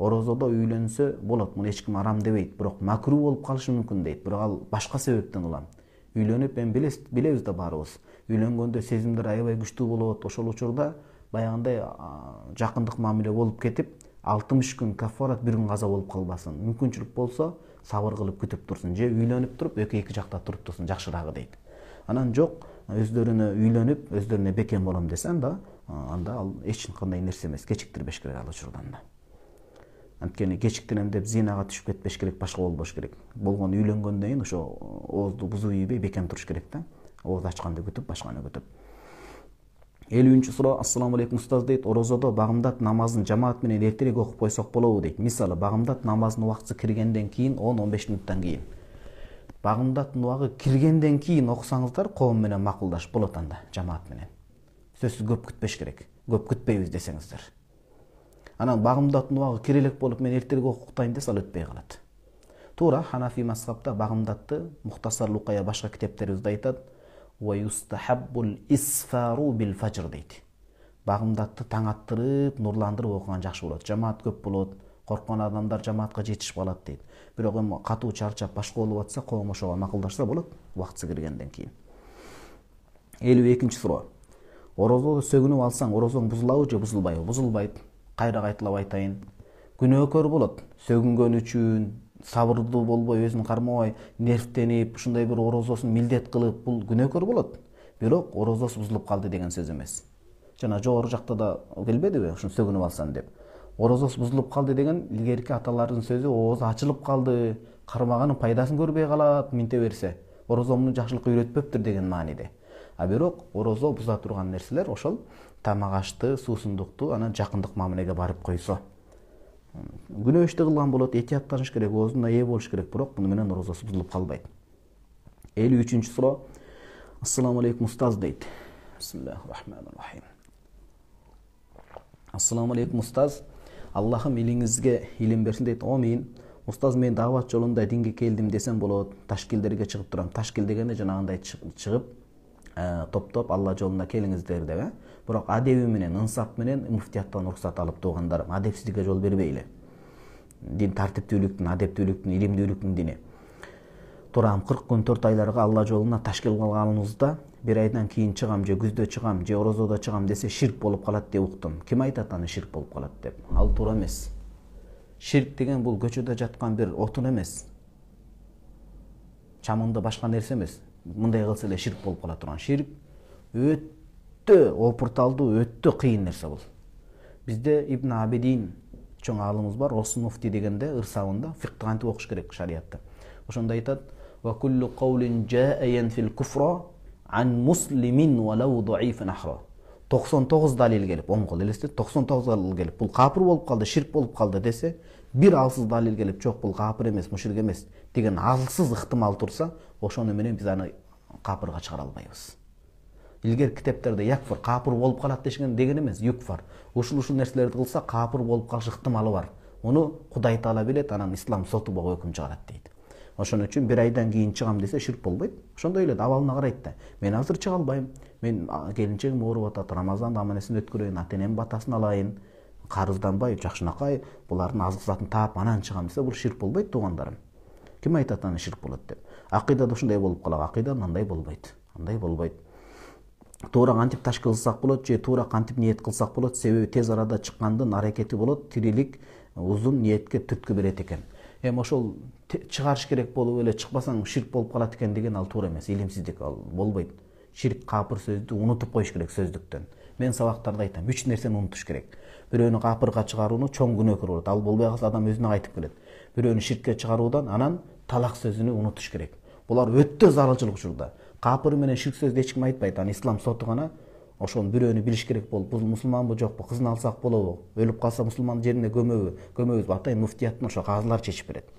Орозодо үйлөнсө болот, муну эч ким арам дебейт, бирок макруу болуп калышы мүмкүн дейт. Бирок ал башка себептен улам. Үйлөнүп, билебиз да баарыбыз. Үйлөнгөндө сезимдер аябай күчтүү болот. Ошол учурда баягындай жакындык мамиле болуп кетип, 60 күн кафарат, 1 күн каза болуп калбасын. Мүмкүнчүлүк болсо, сабыр кылып күтүп турсун. Же үйлөнүп туруп, эки жакта туруп турсун, жакшыраагы дейт. Анан жок, өздөрүнө үйлөнүп, өздөрүнө бекем болом десе, анда ал эч кандай нерсе эмес, кечиктирбеш керек ал учурдан да. Анткени кечиктирем деп зинага түшүп кетпеш керек, башка болбош керек. Болгону үйлөнгөндөн кийин ошо оозду бузуу ийбей бекем туруш керек да. Ооз ачканды күтүп, башканы күтүп. 50-суроо. Ассаламу алейкум устаз дейт. Орозодо багымдат намазын жамаат менен эртерээк окуп койсок болобу дейт. Мисалы, багымдат намазынын убактысы киргенден кийин 10-15 мүнөттөн кийин. Багымдаттын убагы киргенден кийин окусаңыздар, коом менен макулдаш болот анда жамаат менен. Сөзсүз көп күтпеш керек. Көп күтпейбиз десеңиздер. Анан багымдаттын убагы кире элек болуп, мен эртерээк окуктайм десе, ал өтпөй калат. Туура Ханафи мазхабта багымдатты Мухтасар Лукая башка китептерибизде айтат. Ва юстахаббул исфару бил фажр дейт. Багымдатты таң аттырып, нурландырып окуган жакшы болот. Жамаат көп болот, корккон адамдар жамаатка жетишип калат дейт. Бирок эми катуу чарчап башка болуп атса, коом ошого макулдашса болот, убактысы киргенден кийин. 52-суроо. Орозодо сөгүнүп алсаң, орозоң бузулабы же бузулбайбы? Бузулбайт. Кайра кайталап айтайын. Күнөөкөр болот. Сөгүнгөн үчүн сабырдуу болбой, өзүн кармабай, нервтенип, ушундай бир орозосун милдет кылып, бул күнөөкөр болот. Бирок орозосу бузулуп калды деген сөз эмес. Жана жогору жакта да келбедиби, ушун сөгүнүп алсам деп. Орозосу бузулуп калды деген илгерки аталардын сөзү, ооз ачылып калды, кармаганын пайдасын көрбөй калат, минте берсе. Орозомду жакшылыкка үйрөтпөптүр деген мааниде. А бирок орозо буза турган нерселер ошол тамак ашты, суусундукту, анан жакындык мамилеге барып койсо. Күнөө ишти кылган болот, этияттаныш керек, оозуна ээ болуш керек, бирок муну менен орозосу бузулуп калбайт. 53-суроо. Ассаламу алейкум устаз дейт. Бисмиллахир-рахманир-рахим. Ассаламу алейкум устаз. Аллахым илиңизге илим берсин дейт. Амин. Устаз, мен даават жолунда динге келдим десем болот. Ташкилдерге чыгып турам. Ташкил дегенде жанагындай чыгып, топтоп Алла жолуна келиңиздер деп. Бирок адеби менен, ынсап менен муфтияттан уруксат алып тугандарым. Адепсиздикке жол бербейли. Дин тартиптүүлүктүн, адептүүлүктүн, илимдүүлүктүн дини. Турам 40 күн 4 айларга Алла жолуна ташкил кылганыбызда 1 айдан кийин чыгам же күздө чыгам же орозодо чыгам десе ширк болуп калат деп уктум. Ким айтат аны ширк болуп калат деп? Ал туура эмес. Ширк деген бул көчөдө жаткан бир отун эмес. Чамында башка нерсе эмес. Мындай кылса эле ширк болуп кала турган. Ширк өтө опурталдуу, өтө кыйын нерсе бул. Бизде Ибн Абидин чоң аалымыз бар, Осун муфти дегенде ырсабында фикты кантип окуш керек шариатта. Ошондо айтат: "Ва куллу каулин жа'a фил куфра ан муслимин валау даифан ахра." 99 далил келип, оң кол элестет, 99 далил келип, бул капыр болуп калды, ширк болуп калды десе, бир алсыз далил келип, жок бул капыр эмес, мушрик эмес деген алсыз ыктымал турса, ошону менен биз аны капырга чыгара албайбыз. Илгер китептерде якфыр капыр болуп калат деген эмес, юкфар. Ушул нерселерди кылса капыр болуп калыш ыктымалы бар. Муну Кудай Таала билет, анан ислам соту бого өкүм чыгарат дейт. Ошон үчүн 1 айдан кийин чыгам десе ширк болбойт. Ошондой эле абалына карайт да. Мен азыр чыга албайм. Мен келинчегим ооруп атат, Рамазан аманесин өткөрөйүн, ата-энем батасын алайын, карызданбай, жакшынакай булардын азык затын таап анан чыгам десе, бул ширк болбойт туугандарым. Ким айтат аны ширк болот деп? Акыйдада ушундай болуп калат, акыйда мындай болбойт. Андай болбойт. Туура кантип ташкил кылсак болот же туура кантип ниет кылсак болот, себеби тез арада чыккандын аракети болот, тирилик узун ниетке түрткү берет экен. Эми ошол чыгарыш керек болуп эле чыкпасаң ширк болуп калат экен деген ал туура эмес, илимсиздик, ал болбойт. ширк, капыр сөздү унутуп коюш керек сөздүктөн. Мен сабактарда айтам, 3 нерсени унутуш керек. Бирөөнү капырга чыгарууну чоң күнөөкөр болот. Ал болбой калса адам өзүнө кайтып келет. Бирөөнү ширкке чыгаруудан анан талак сөзүнү унутуш керек. Булар өтө зарылчылык учурда. Капыр менен ширк сөздү эч ким айтпайт. Аны ислам соту гана ошону бирөөнү билиш керек болуп, бул мусулманбы жокпу, кызын алсак болобу, өлүп калса мусулман жерине көмөбүзбү, атайын муфтияттын ошо казылар чечип берет.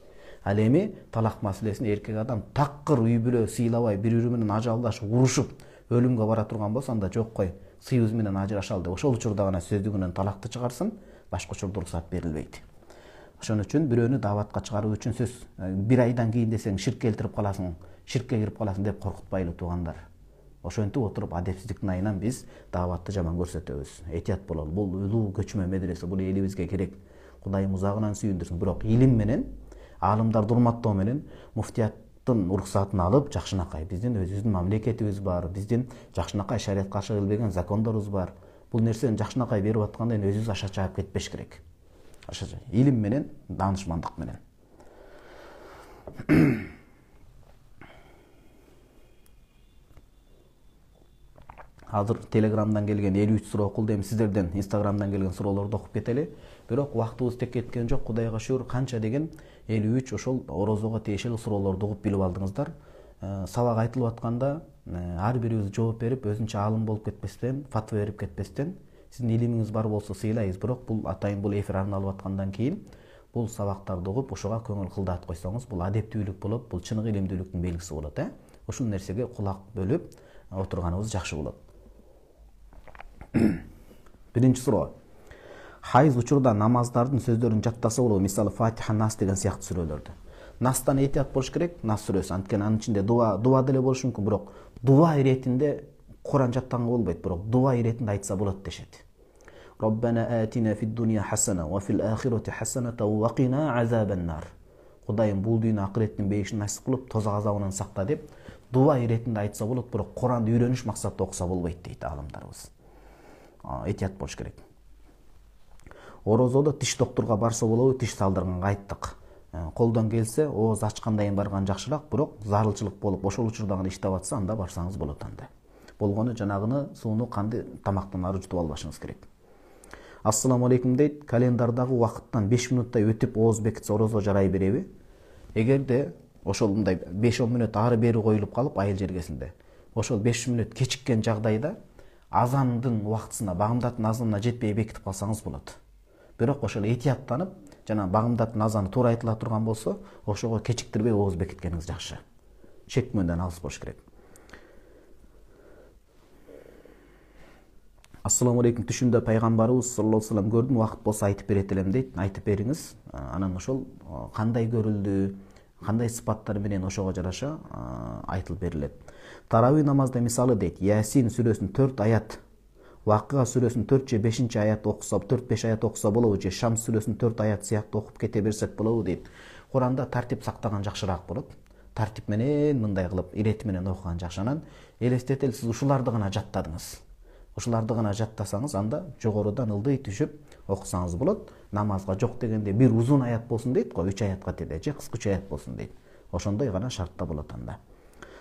Ал эми талак маселесин эркек адам такыр үй бүлө сыйлабай, бири-бири менен ажалдашып, урушуп, өлүмгө бара турган болсо, анда жок кой, сыйыбыз менен ажырашалы деп ошол учурда гана сөздүгүнөн талакты чыгарсын, башка учурда уруксат берилбейт. Ошон үчүн бирөөнү дааватка чыгаруу үчүн сөз бир айдан кийин десең ширк келтирип каласың, ширкке кирип каласың деп коркутпайлы туугандар. Ошентип отуруп адепсиздиктин айынан биз дааватты жаман көрсөтөбүз. Этият бололу. Бул улуу көчмө медресе, бул элибизге керек. Кудайым узагынан сүйүндүрсүн. Бирок илим менен, аалымдарды урматтоо менен муфтияттын уруксатын алып, жакшынакай биздин өзүбүздүн мамлекетибиз бар, биздин жакшынакай шариатка каршы келбеген закондорубуз бар. Бул нерсени жакшынакай берип атканда өзүбүз аша чаап кетпеш керек. Илим менен, даанышмандык менен. Азыр Телеграмдан келген 53 суроо окулду, эми сиздерден Инстаграмдан келген суроолорду окуп кетели. Бирок убактыбыз тек кеткен жок, Кудайга шүгүр, канча деген 53 ошол орозого тиешелүү суроолорду угуп билип алдыңыздар. Сабак айтылып атканда ар бирибиз жооп берип, өзүнчө аалым болуп кетпестен, фатва берип кетпестен, сиздин илимиңиз бар болсо сыйлайбыз. Бирок бул атайын бул эфир арналып аткандан кийин бул сабактарды угуп, ошого көңүл кылдат койсоңуз, бул адептүүлүк болот, бул чыныгы илимдүүлүктүн белгиси болот, Ушул нерсеге кулак бөлүп отурганыбыз жакшы болот. Биринчи суроо. Хайз учурда намаздардын сөздөрүн жаттаса болобу? Мисалы Фатиха, Нас деген сыяктуу сүрөлөрдү. Настан этият болуш керек, Нас сүрөсү. Анткени анын ичинде дуа деле болуш мүмкүн, бирок дуа иретинде Куран жаттанга болбойт, бирок дуа иретинде айтса болот дешет. Роббана атина фид дунья хасана ва фил ахирати хасаната ва кина азабан-нар. Кудайым бул дүйнө акыреттин бейишин насип кылып, тозак азабынан сакта деп дуа иретинде айтса болот, бирок Куранды үйрөнүш максатта окуса болбойт дейт аалымдарыбыз. Этият болуш керек. Орозодо тиш доктурга барса болобу? Тиш салдырганга айттык. Колдон келсе, ооз ачкандайын барган жакшыраак, бирок зарылчылык болуп, ошол учурда гана иштеп атса, анда барсаңыз болот анда. Болгону жанагыны сууну, канды тамактан ары жутуп албашыңыз керек. Ассаламу алейкум дейт. Календардагы убакыттан 5 минуттай өтүп ооз бекитсе орозо жарай береби? Эгерде ошол мындай 5-10 мүнөт ары бери коюлуп калып айыл жергесинде, ошол 5 мүнөт кечиккен жагдайда азандын убактысына, багымдаттын азанына жетпей бекитип калсаңыз болот. Бирок ошол этияттанып, жана багымдаттын азаны туура айтыла турган болсо, ошого кечиктирбей ооз бекиткениңиз жакшы. Чекмөндөн алыс болуш керек. Ассаламу алейкум, түшүмдө пайгамбарыбыз саллаллаху алейхи ва саллям көрдүм, убакыт болсо айтып берет элем дейт. Айтып бериңиз. Анан ошол кандай көрүлдү, кандай сыпаттар менен ошого жараша айтылып берилет. Тарави намазда мисалы дейт, Ясин сүрөсүнүн 4 аят, Вакыа сүрөсүнүн 4 же 5 аят окуса, 4-5 аят окуса болобу, же Шамс сүрөсүнүн 4 аят сыяктуу окуп кете берсек болобу дейт. Куранда тартип сактаган жакшыраак болот. Тартип менен мындай кылып, ирети менен окуган жакшы. Анан элестетели, сиз ушуларды гана жаттадыңыз. Ушуларды гана жаттасаңыз, анда жогорудан ылдый түшүп окусаңыз болот. Намазга жок дегенде бир узун аят болсун дейт го, 3 аятка теде, же кыскыча аят болсун дейт. Ошондой гана шартта болот анда.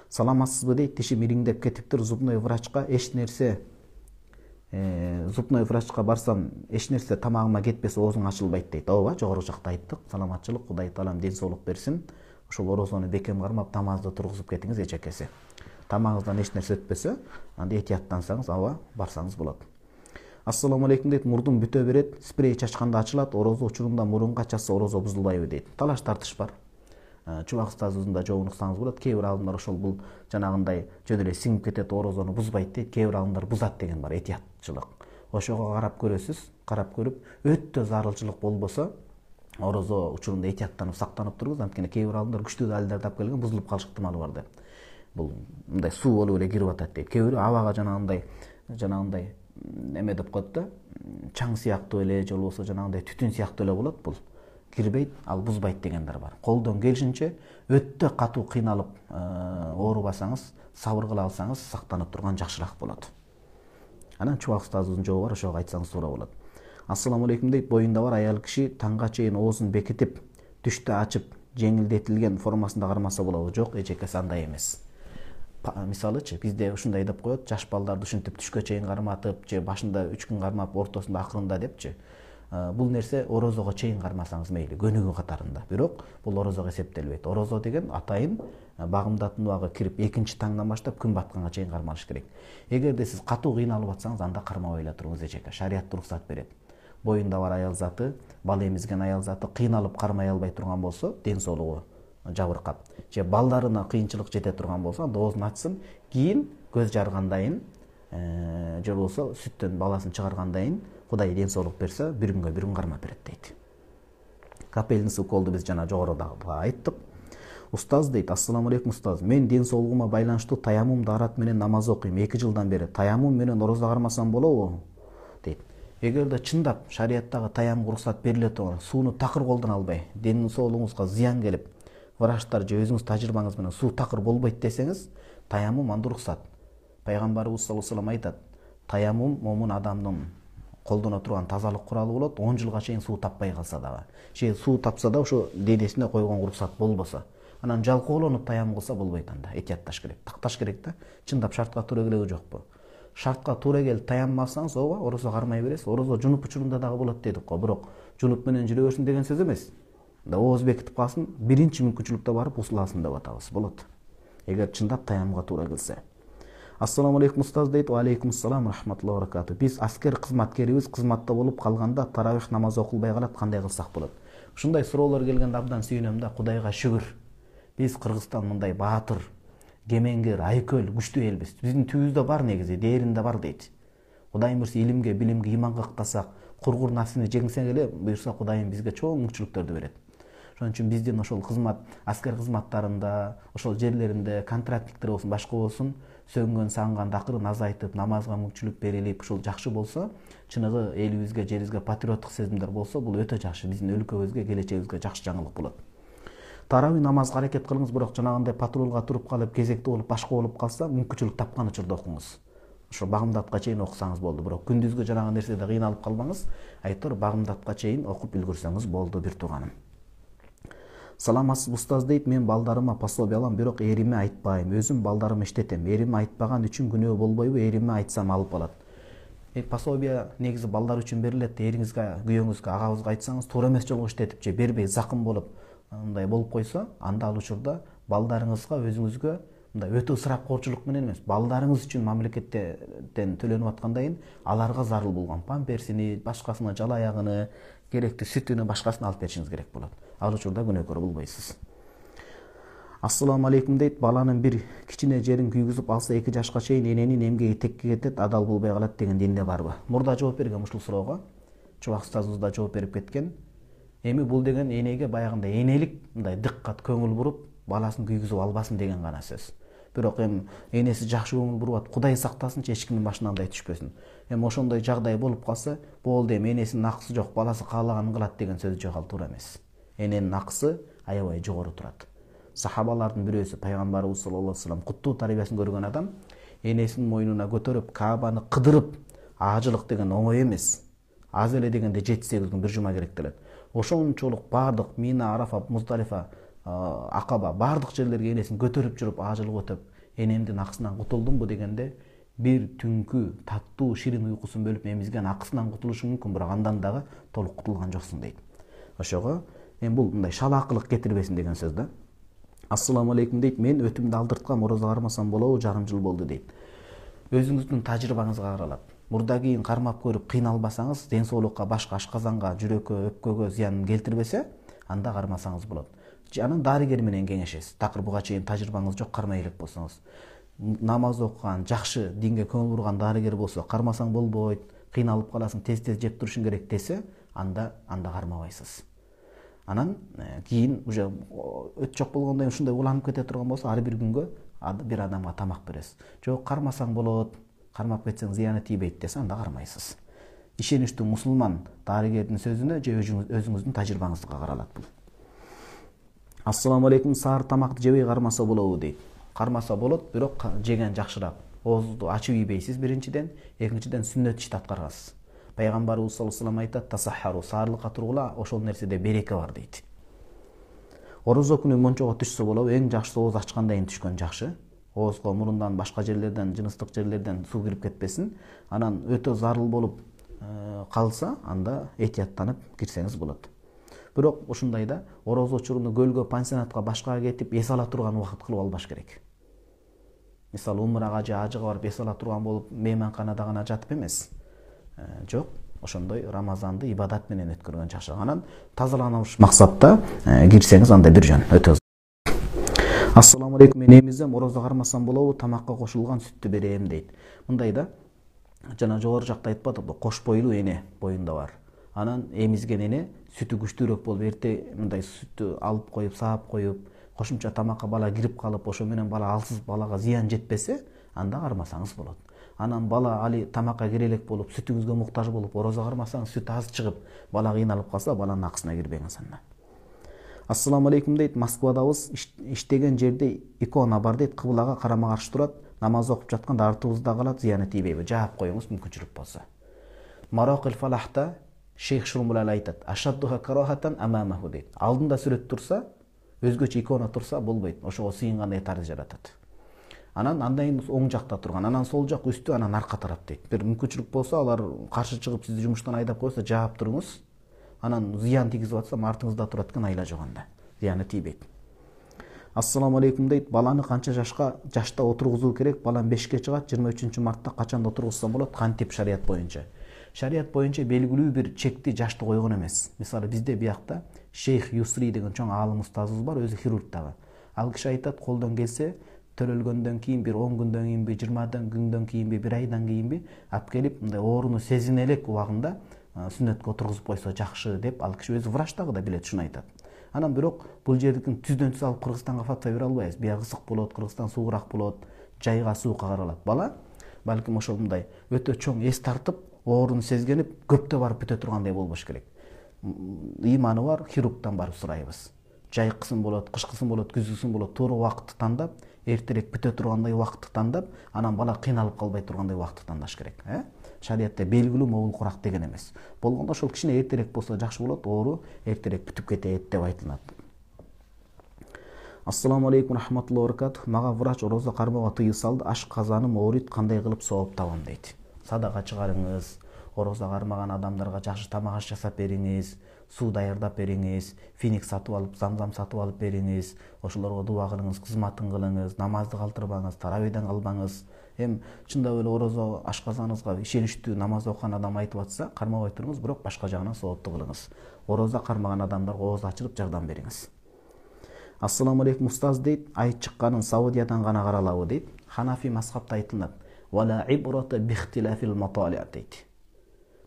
Саламатсызбы дейт, тишим ириңдеп кетиптир, зубной врачка зубной врачка барсам, эч нерсе тамагыма кетпесе оозуң ачылбайт дейт. Ооба, жогору жакта айттык. Саламатчылык, Кудай таалам ден соолук берсин. Ошол орозону бекем кармап, намазды тургузуп кетиңиз эчекеси. Тамагыңыздан эч нерсе өтпөсө, анда этияттансаңыз, ооба, барсаңыз болот. Ассаламу алейкум дейт, мурдум бүтө берет, спрей чачканда ачылат, орозо учурунда мурунга чачса орозо бузулбайбы дейт. Талаш тартыш бар. Чубак устазыбызда жообун уксаңыз болот. Кээ бир аалымдар ошол бул жанагындай жөн эле сиңип кетет, орозону бузбайт дейт. Кээ бир аалымдар бузат деген бар, этиятчылык. Ошого карап көрөсүз, карап көрүп, өтө зарылчылык болбосо, орозо учурунда этияттанып сактанып туруңуз. Анткени кээ бир аалымдар күчтүү далилдерди алып келген, бузулуп калыш ыктымалы бар деп. Бул мындай суу болуп эле кирип атат дейт. Кээ бирөө абага жанагындай эме деп коет да, чаң сыяктуу эле, же болбосо жанагындай түтүн сыяктуу эле болот, бул кирбейт, ал бузбайт дегендер бар. Колдон келишинче өтө катуу кыйналып оорубасаңыз, сабыр кыла алсаңыз, сактанып турган жакшыраак болот. Анан чубак устазыбыздын жообу бар, ошого айтсаңыз туура болот. Ассаламу алейкум дейт, боюнда бар аял киши таңга чейин оозун бекитип, түштө ачып, жеңилдетилген формасында кармаса болобу? Жок, эчекеси андай эмес. мисалычы бизде ушундай деп коет, жаш балдарды ушинтип түшкө чейин карматып же башында 3 күн кармап ортосунда акырында депчи. Бул нерсе орозого чейин кармасаңыз мейли, көнүгүү катарында. Бирок бул орозого эсептелбейт. Орозо деген атайын багымдатуу убагы кирип экинчи таңдан баштап күн батканга чейин кармалыш керек. Эгерде сиз катуу кыйналып атсаңыз, анда кармабай эле туруңуз эчеке. Шарият уруксат берет. Боюнда бар аял заты, бала эмизген аял заты кыйналып кармай албай турган болсо, ден соолугу жабыркап, же балдарына кыйынчылык жете турган болсо, анда оозун ачсын, кийин көз жаргандайын, же болсо сүттөн баласын чыгаргандайын Кудай ден соолук берсе, bir күн кармап берет дейт. Капельниц уколду биз жана жогоруда айттык. Устаз дейт: "Ассаламу алейкум устаз. Мен ден соолугума байланыштуу таяммум даарат менен намаз окуйм. 2 жылдан бери таяммум менен орозо кармасам болобу?" дейт. Эгерде чындап шариаттагы таяммум уруксат бериле турган, сууну такыр колдоно албай, ден соолугуңузга зыян келип, врачтар же өзүңүз тажрыйбаңыз менен суу такыр болбойт десеңиз, таяммум анда уруксат. Пайгамбарыбыз саллаллаху алейхи ва саллям айтат: "Таяммум момун адамдын колдоно турган тазалык куралы болот, 10 жылга чейин суу таппай калса дагы. Же суу тапса да ошо денесине койгон уруксат болбосо, анан жалкоолонуп таяммум кылса болбойт анда. Этиятташ керек, такташ керек да. Чындап шартка туура келеби жокпу? Шартка туура келип таяммум алсаңыз, ооба, орозо кармай бересиз. Орозо жунуп учурунда дагы болот дедик го, бирок жунуп менен жүрө берсин деген сөз эмес. Да ооз бекитип калсын, биринчи мүмкүнчүлүктө барып усул алсын деп атабыз. Болот. Эгер чындап таяммумга туура келсе. Ассаламу алейкум устаз дейт. Ва алейкум ассалам рахматуллахи ва баракату. Биз аскер кызматкерибиз кызматта болуп калганда таравих намазы окулбай калат, кандай кылсак болот? Ушундай суроолор келгенде абдан сүйүнөм да. Кудайга шүгүр. Биз Кыргызстан мындай баатыр, кемеңгер, айкөл, күчтүү элбиз. Биздин түбүбүздө бар негизи, дээринде бар дейт. Кудайым буйрса илимге, билимге, иманга ыктасак, кургур нафсини жеңсек эле, буйрса Кудайым бизге чоң мүмкүнчүлүктөрдү берет. Ошон үчүн биздин ошол кызмат, аскер кызматтарында, ошол жерлеринде контрактниктер болсун, башка болсун, сөнгөн, санган акырын азайтып, намазга мүмкүнчүлүк берилип, ушул жакшы болсо, чыныгы элибизге, жерибизге патриоттук сезимдер болсо, бул өтө жакшы. Биздин өлкөбүзгө, келечегибизге жакшы жаңылык болот. Тарави намазга аракет кылыңыз, бирок жанагындай патрулга туруп калып, кезекте болуп, башка болуп калса, мүмкүнчүлүк тапкан учурда окуңуз. Ошо багымдатка чейин окусаңыз болду, бирок күндүзгө жанагы нерседе кыйналып калбаңыз. Айтор багымдатка чейин окуп үлгүрсөңүз болду, бир тууганым. Саламатсыз устаз дейт, мен балдарыма пособие алам, бирок эриме айтпайм. Өзүм балдарыма иштетем. Эриме айтпаган үчүн күнөө болбойбу? Эриме айтсам алып алат. Пособие негизи балдар үчүн берилет. Эриңизге, күйөөңүзгө, агабызга айтсаңыз, туура эмес жолго иштетип же бербей закым болуп, мындай болуп койсо, анда ал учурда балдарыңызга, өзүңүзгө мындай өтө ысырапкорчулук менен эмес, балдарыңыз үчүн мамлекеттен төлөнүп аткандайын, аларга зарыл болгон памперсини, башкасына жала аягыны, керектүү сүтүнү, башкасын алып беришиңиз керек болот. Ал учурда күнөөкөр болбойсуз. Ассаламу алейкум дейт, баланын бир кичине жерин күйгүзүп алса 2 жашка чейин эненин эмгеги текке кетет, адал болбой калат деген динде барбы? Мурда жооп бергем ушул суроого. Чубак устазыбыз да жооп берип кеткен. Эми бул деген энеге баягындай энелик мындай дыккат көңүл буруп, баласын күйгүзүп албасын деген гана сөз. Бирок эми энеси жакшы көңүл бурат, Кудай сактасынчы, эч кимдин башына андай түшпөсүн. Эми ошондой жагдай болуп калса, болду, эми энесинин акысы жок, баласы каалаганын кылат деген сөз жок, ал туура эмес. Эненин акысы аябай жогору турат. Сахабалардын бирөөсү, пайгамбарыбыз саллаллаху алейхи ва саллям, куттуу тарбиясын көргөн адам, энесинин мойнуна көтөрүп, Каабаны кыдырып, ажылык деген оңой эмес. Аз эле дегенде 7-8 күн, 1 жума керектелет. Ошончолук бардык Мина, Арафа, Муздалифа, Акаба, бардык жерлерге энесин көтөрүп жүрүп, ажылык өтөп, энемдин акысынан кутулдумбу дегенде, бир түнкү таттуу, ширин уйкусун бөлүп эмизген акысынан кутулушу мүмкүн, бирок андан дагы толук кутулган жоксуң дейт. Ошого эми бул мындай шалаакылык кетирбесин деген сөз да. Ассаламу алейкум дейт, мен өтүмдү алдырткам, орозо кармасам болобу, жарым жыл болду дейт. Өзүңүздүн тажрыйбаңызга каралат. Мурда кийин кармап көрүп кыйналбасаңыз, ден соолукка, башка ашказанга, жүрөккө, өпкөгө зыян келтирбесе, анда кармасаңыз болот. Анан дарыгер менен кеңешесиз. Такыр буга чейин тажрыйбаңыз жок, кармай элек болсоңуз. Намаз окуган, жакшы динге көңүл бурган дарыгер болсо, кармасаң болбойт, кыйналып каласың, тез-тез жеп турушуң керек десе, анда кармабайсыз. Анан кийин уже өт жок болгондон кийин ушундай уланып кете турган болсо, ар бир күнгө бир адамга тамак бересиз. Жок, кармасаң болот, кармап кетсең зыяны тийбейт десе, анда кармайсыз. Ишеничтүү мусулман дарыгердин сөзүнө же өзүңүздүн тажрыйбаңызга каралат бул. Ассаламу алейкум, саар тамакты жебей кармаса болобу дейт. Кармаса болот, бирок жеген жакшыраак. Оозду ачып ийбейсиз биринчиден, экинчиден сүннөт ишти аткарасыз. Пайгамбарыбыз саллаллаху алейхи ва саллям айтат: "Тасаххару, саарлыкка тургула, ошол нерседе береке бар" дейт. Орозо күнү мончого түшсө болобу, эң жакшысы ооз ачкандайын түшкөн жакшы. оозго мурундан башка жерлерден, жыныстык жерлерден суу кирип кетпесин. Анан өтө зарыл болуп калса, анда этияттанып кирсеңиз болот. Бирок ушундайда орозо учуруну көлгө, пансионатка, башкага кетип эс ала турган убакыт кылып албаш керек. Мисалы умрага же ажыга барып эс ала турган болуп, мейманканада гана жатып эмес. Жок, ошондой Рамазанды ибадат менен өткөргөн жакшы. Анан тазалануш максатта кирсеңиз анда бир жөн өтө. Ассаламу алейкум, мен эмизем, орозо кармасам болобу, тамакка кошулган сүттү берем дейт. Мындайда жана жогору жакта айтпадыкпы, кош бойлуу эне боюнда бар. Анан эмизген эне сүтү күчтүүрөөк болуп, эрте мындай сүттү алып коюп, саап коюп, кошумча тамакка бала кирип калып, ошо менен бала алсыз, балага зыян жетпесе, анда кармасаңыз болот. Анан бала али тамакка кире элек болуп, сүтүңүзгө муктаж болуп, орозо кармасаңыз, сүт аз чыгып, бала кыйналып калса, баланын акысына кирбеңиз анда. Ассаламу алейкум дейт, Москвадабыз, иштеген жерде икона бар дейт, кыблага карама каршы турат, намаз окуп жатканда артыбызда калат, зыяны тийбейби? Жаап коюңуз мүмкүнчүлүк болсо. Марокил Фалахта Шейх Шурмулал айтат, ашаддуха карахатан амамаху дейт. Алдында сүрөт турса, өзгөчө икона турса болбойт. Ошого сыйынгандай тартып жаратат. Анан андан оң жакта турган, анан сол жак үстү, анан арка тарап дейт. Бир мүмкүнчүлүк болсо, алар каршы чыгып сизди жумуштан айдап койсо, жаап туруңуз. Анан зыян тийгизип атса, артыңызда турат экен, айла жоганда. Зыяны тийбейт. Ассаламу алейкум дейт, баланы канча жашта отургузуу керек? Балам 5ке чыгат, 23-мартта качан отургузсам болот? Кантип шарият боюнча? Шарият боюнча белгилүү бир чекти жашты койгон эмес. Мисалы бизде биякта Шейх Юсри деген чоң аалым устазыбыз бар, өзү хирург дагы. Ал киши айтат, колдон келсе, төрөлгөндөн кийин, бир 10 күндөн кийинби, 20 күндөн кийинби, 1 айдан кийинби алып келип, мындай ооруну сезине элек убагында сүннөткө отургузуп койсо жакшы деп, ал киши өзү врач дагы да билет, шуну айтат. Анан бирок бул жердикин түздөн түз алып Кыргызстанга фатва бере албайбыз. Биягы ысык болот, Кыргызстан суугурак болот, жайга суука каралат. Бала балким ошол мындай өтө чоң эс тартып, ооруну сезгенип, көптө барып бүтө тургандай болбош керек. Ыйманы бар, хирургдан барып сурайбыз. Жайкысын болот, кышкысын болот, күзгүсүн болот, туура убакытты тандап, эртерээк бүтө тургандай убакытты тандап, анан бала кыйналып калбай тургандай убакытты тандаш керек. Шариятта белгилүү могул курак деген эмес. Болгондо ошол кишине эртерээк болсо жакшы болот, оору эртерээк бүтүп кетет деп айтылат. Ассаламу алейкум рахматуллахи ва баракатух. Мага врач орозо кармоого тыюу салды. Аш казаным оорuyт, кандай кылып сооп табам дейт. Садака чыгарыңыз, орозо кармаган адамдарга жакшы тамак аш жасап бериңиз, суу даярдап бериңиз, финик сатып алып, замзам сатып алып бериңиз, ошолорго дуа кылыңыз, кызматын кылыңыз, намазды калтырбаңыз, таравийден калбаңыз. Чындап эле орозо ашказаныңызга ишеничтүү намаз окуган адам айтып атса, кармабай туруңуз, бирок башка жагынан соопту кылыңыз. Орозо кармаган адамдарга ооз ачылып жардам бериңиз. Ассаламу алейкум устаз дейт, ай чыкканын Саудиядан гана каралабы дейт. Ханафи мазхабта айтылат. Вала ибрата бихтилафил матали' дейт.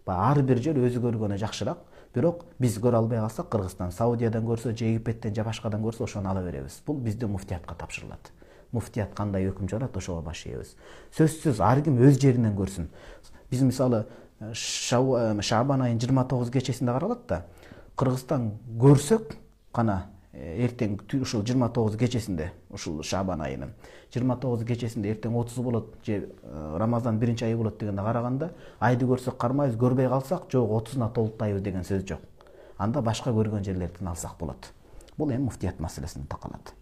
Ар бир жер өзү көргөнү жакшыраак, бирок биз көрө албай калсак, Кыргызстан Саудиядан көрсө, же Египеттен, же башкадан көрсө, ошону ала беребиз. Бул бизде муфтиятка тапшырылат. Муфтият кандай өкүм чыгарат, ошого баш ийебиз. Сөзсүз ар ким өз жеринен көрсүн. Биз мисалы Шабан айынын 29 кечесинде каралат да. Кыргызстан көрсөк, кана эртең ушул 29 кечесинде, ушул Шабан айынын 29 кечесинде эртең 30 болот, же Рамазан 1-айы болот дегенде караганда, айды көрсөк кармайбыз, көрбөй калсак, жок 30-на толуктайбыз деген сөз жок. Анда башка көргөн жерлерден алсак болот. Бул эми муфтият маселесине такалат.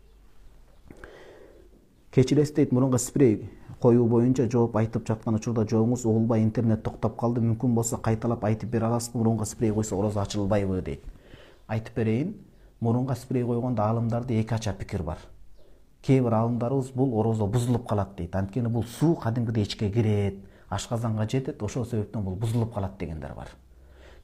Кечиресиз дейт, мурунга спрей коюу боюнча жооп айтып жаткан учурда жоогуңуз угулбай интернет токтоп калды, мүмкүн болсо кайталап айтып бере аласызбы? Мурунга спрей койсо орозо ачылбайбы дейт. Айтып берейин, мурунга спрей койгондо аалымдарда эки ача пикир бар. Кээ бир аалымдарыбыз бул орозо бузулуп калат дейт. Анткени бул суу кадимкидей ичке кирет, ашказанга жетет, ошол себептен бул бузулуп калат дегендер бар.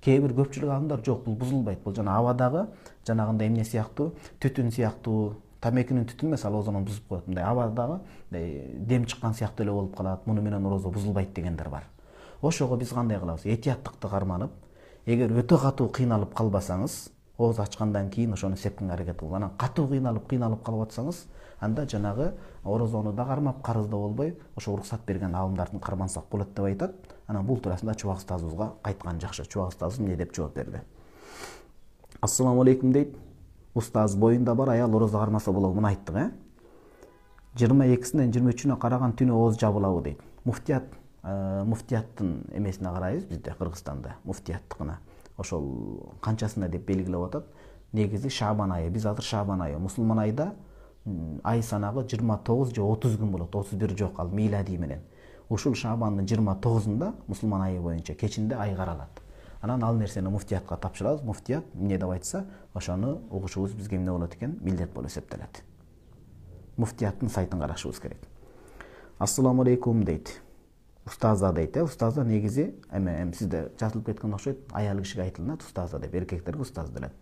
Кээ бир көпчүлүк аалымдар жок, бул бузулбайт. Бул жана абадагы жанагындай эмне сыяктуу, түтүн сыяктуу, тамекинин түтүнү эмес, ал озонун бузуп коет. Мындай абадагы дем чыккан сыяктуу эле болуп калат. Муну менен орозо бузулбайт дегендер бар. Ошого биз кандай кылабыз? Этияттыкты карманып, эгер өтө катуу кыйналып калбасаңыз, ооз ачкандан кийин ошону сепкенге аракет кылып, анан катуу кыйналып калып атсаңыз, анда жанагы орозону да кармап, карыз да болбой, ошо уруксат берген аалымдардын кармансак болот деп айтат. Анан бул туурасында Чубак устазыбызга кайткан жакшы. Чубак устазыбыз эмне деп жооп берди? Ассаламу алейкум дейт. Устаз, боюнда бар аял орозо кармаса болобу? Муну айттык, 22-синен 23-үнө караган түнү ооз жабылабы дейт. Муфтияттын эмесине карайбыз бизде Кыргызстанда, муфтияттыкына. Ошол канчасына деп белгилеп атат. Негизи Шабан айы. Биз азыр Шабан айы. Мусулман айда ай санагы 29 же 30 күн болот, 31 жок, ал миладий менен. Ушул Шабандын 29-ында мусулман айы боюнча кечинде ай каралат. Анан ал нерсени муфтиятка тапшырабыз. Муфтият эмне деп айтса, ошону угушубуз бизге эмне болот экен, милдет болуп эсептелет. Муфтияттын сайтын карашыбыз керек. Ассаламу алейкум дейт. Устаза дейт. Устаза негизи эми сизде жазылып кеткен окшойт, аял кишиге айтылат устаза деп, эркектерге устаз делет.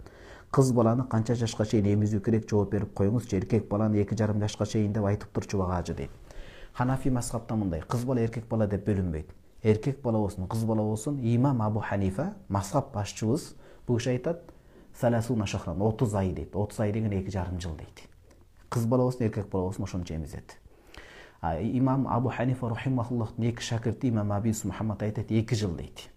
Кыз баланы канча жашка чейин эмизүү керек, жооп берип коюңузчу. Эркек баланы 2,5 жашка чейин деп айтып турчу багажы дейт. Ханафи мазхабта мындай, кыз бала эркек бала деп бөлүнбөйт. Эркек бала болсун, кыз бала болсун, имам Абу Ханифа, мазхаб башчыбыз, бул киши айтат, саласуна шахран, 30 ай дейт. 30 ай деген 2,5 жыл дейт. Кыз бала болсун, эркек бала болсун, ошончо эмизет. Имам Абу Ханифа рахимахуллахтын эки шакирти имам Абис Мухаммад айтат 2 жыл дейт.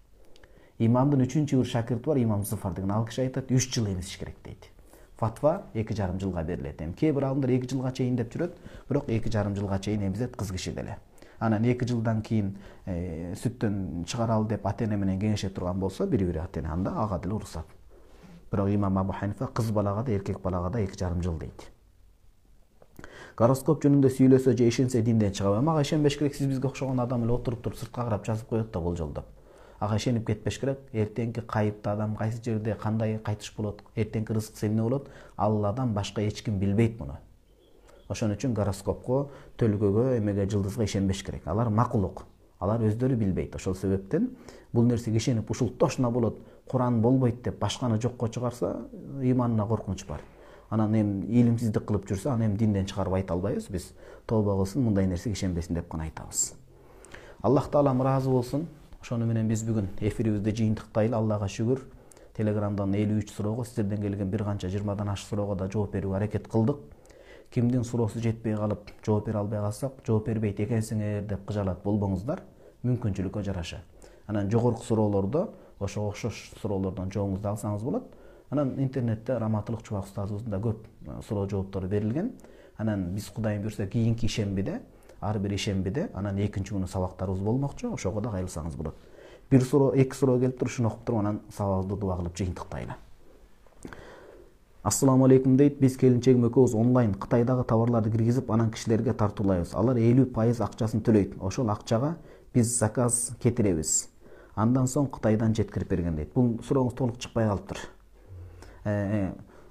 Имамдын 3-чү бир шакирти бар, имам Зуфар деген, ал киши айтат 3 жыл эмизиш керек дейт. Фатва 2,5 жылга берилет. Кээ бир алдыр 2 жылга чейин деп жүрөт, бирок 2,5 жылга чейин эмизет кыз киши деле. Анан 2 жылдан кийин сүттөн чыгаралы деп ата-эне менен кеңеше турган болсо, бири ата-эне анда ага деле уруксат. Бирок имам Абу Ханифа кыз балага да, эркек балага да 2,5 жыл дейт. Гороскоп жөнүндө сүйлөсө же ишенсе динден чыгабы? Мага ишенбеш керек, сиз бизге окшогон адам эле отуруп туруп сыртка карап жазып коет да болжолдоп. Ага ишенип кетпеш керек. Эртеңки кайыпты адам кайсы жерде кандай кайтыш болот, эртеңки рызык эмне болот, Алладан башка эч ким билбейт муну. Ошон үчүн гороскопко, төлгөгө, эмеге, жылдызга ишенбеш керек. Алар макулук. Алар өздөрү билбейт. Ошол себептен бул нерсеге ишенип ушул точно болот, Куран болбойт деп башканы жокко чыгарса, иманына коркунуч бар. Анан илимсиздик кылып жүрсө, аны динден чыгарып айта албайбыз биз. Тобо кылсын, мындай нерсеге ишенбесин деп гана айтабыз. Аллах Таалам ыраазы болсун. Ошону менен биз бүгүн эфирибизди жыйынтыктайлы. Аллага шүгүр. Телеграмдан 53 суроого, сиздерден келген бир канча 20дан ашык суроого да жооп берүүгө аракет кылдык. Кимдин суроосу жетпей калып, жооп бере албай калсак, жооп бербейт экенсиңер деп кыжалат болбоңуздар, мүмкүнчүлүккө жараша. Анан жогорку суроолордо, ошого окшош суроолордон жоогуңузду алсаңыз болот. Анан интернетте Раматылык Чубак устазыбыздын да көп суроо жооптору берилген. Анан биз Кудайым буйрса кийинки ишембиде, ар бир ишембиде, анан экинчи күнү сабактарыбыз болмокчу, ошого да кайрылсаңыз болот. Бир суроо, эки суроо келип туруп, ушуну окуп туруп, анан сабагыбызды дуа кылып жыйынтыктайлы. Ассаламу алейкум дейт. Биз келинчегим экөөбүз онлайн Кытайдагы товарларды киргизип, анан кишилерге тартуулайбыз. Алар 50% акчасын төлөйт. Ошол акчага биз заказ кетиребиз. Андан соң Кытайдан жеткирип берген дейт. Бул сурооңуз толук чыкпай калыптыр.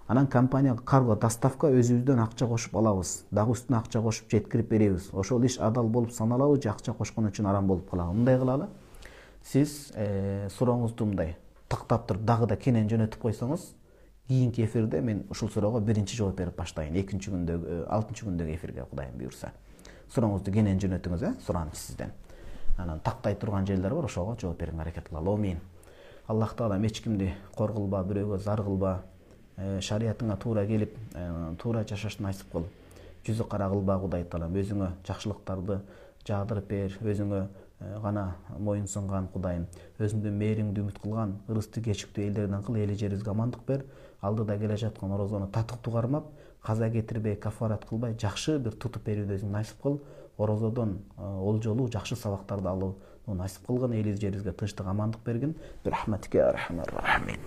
Анан компания карго доставка өзүбүздөн акча кошуп алабыз. Дагы үстүнө акча кошуп жеткирип беребиз. Ошол иш адал болуп саналабы же акча кошкон үчүн арам болуп калабы? Мындай кылалы. Сиз сурооңузду мындай тактап туруп дагы да кенен жөнөтүп койсоңуз, кийинки эфирде мен ушул суроого биринчи жооп берип баштайын. 6-күндөгү эфирге Кудайым буйрса. Сурооңузду кенен жөнөтүңүз, суранчы сизден. Анан тактай турган жерлер бар, ошого жооп берүүгө аракет кылалы. Амин. Аллах Таала эч кимди кор кылба, бирөөгө зар кылба, шариятыңа туура келип, туура жашашты насип кыл. Жүзү кара кылба Кудай Таалам, өзүңө жакшылыктарды жаадырып бер, өзүңө гана моюн сунган Кудайым, өзүңдүн мээриңди үмүт кылган ырысты кечиктүү элдерден кыл, эл жерибизге амандык бер. Алдыда келе жаткан орозону татыктуу кармап, каза кетирбей, кафарат кылбай, жакшы бир тутуп берүүнү өзүң насип кыл. Орозодон олжолуу жакшы сабактарды алууну насип кылгын, эл жерибизге тынчтык, амандык бергин. Бирахматика я архамар рахимин.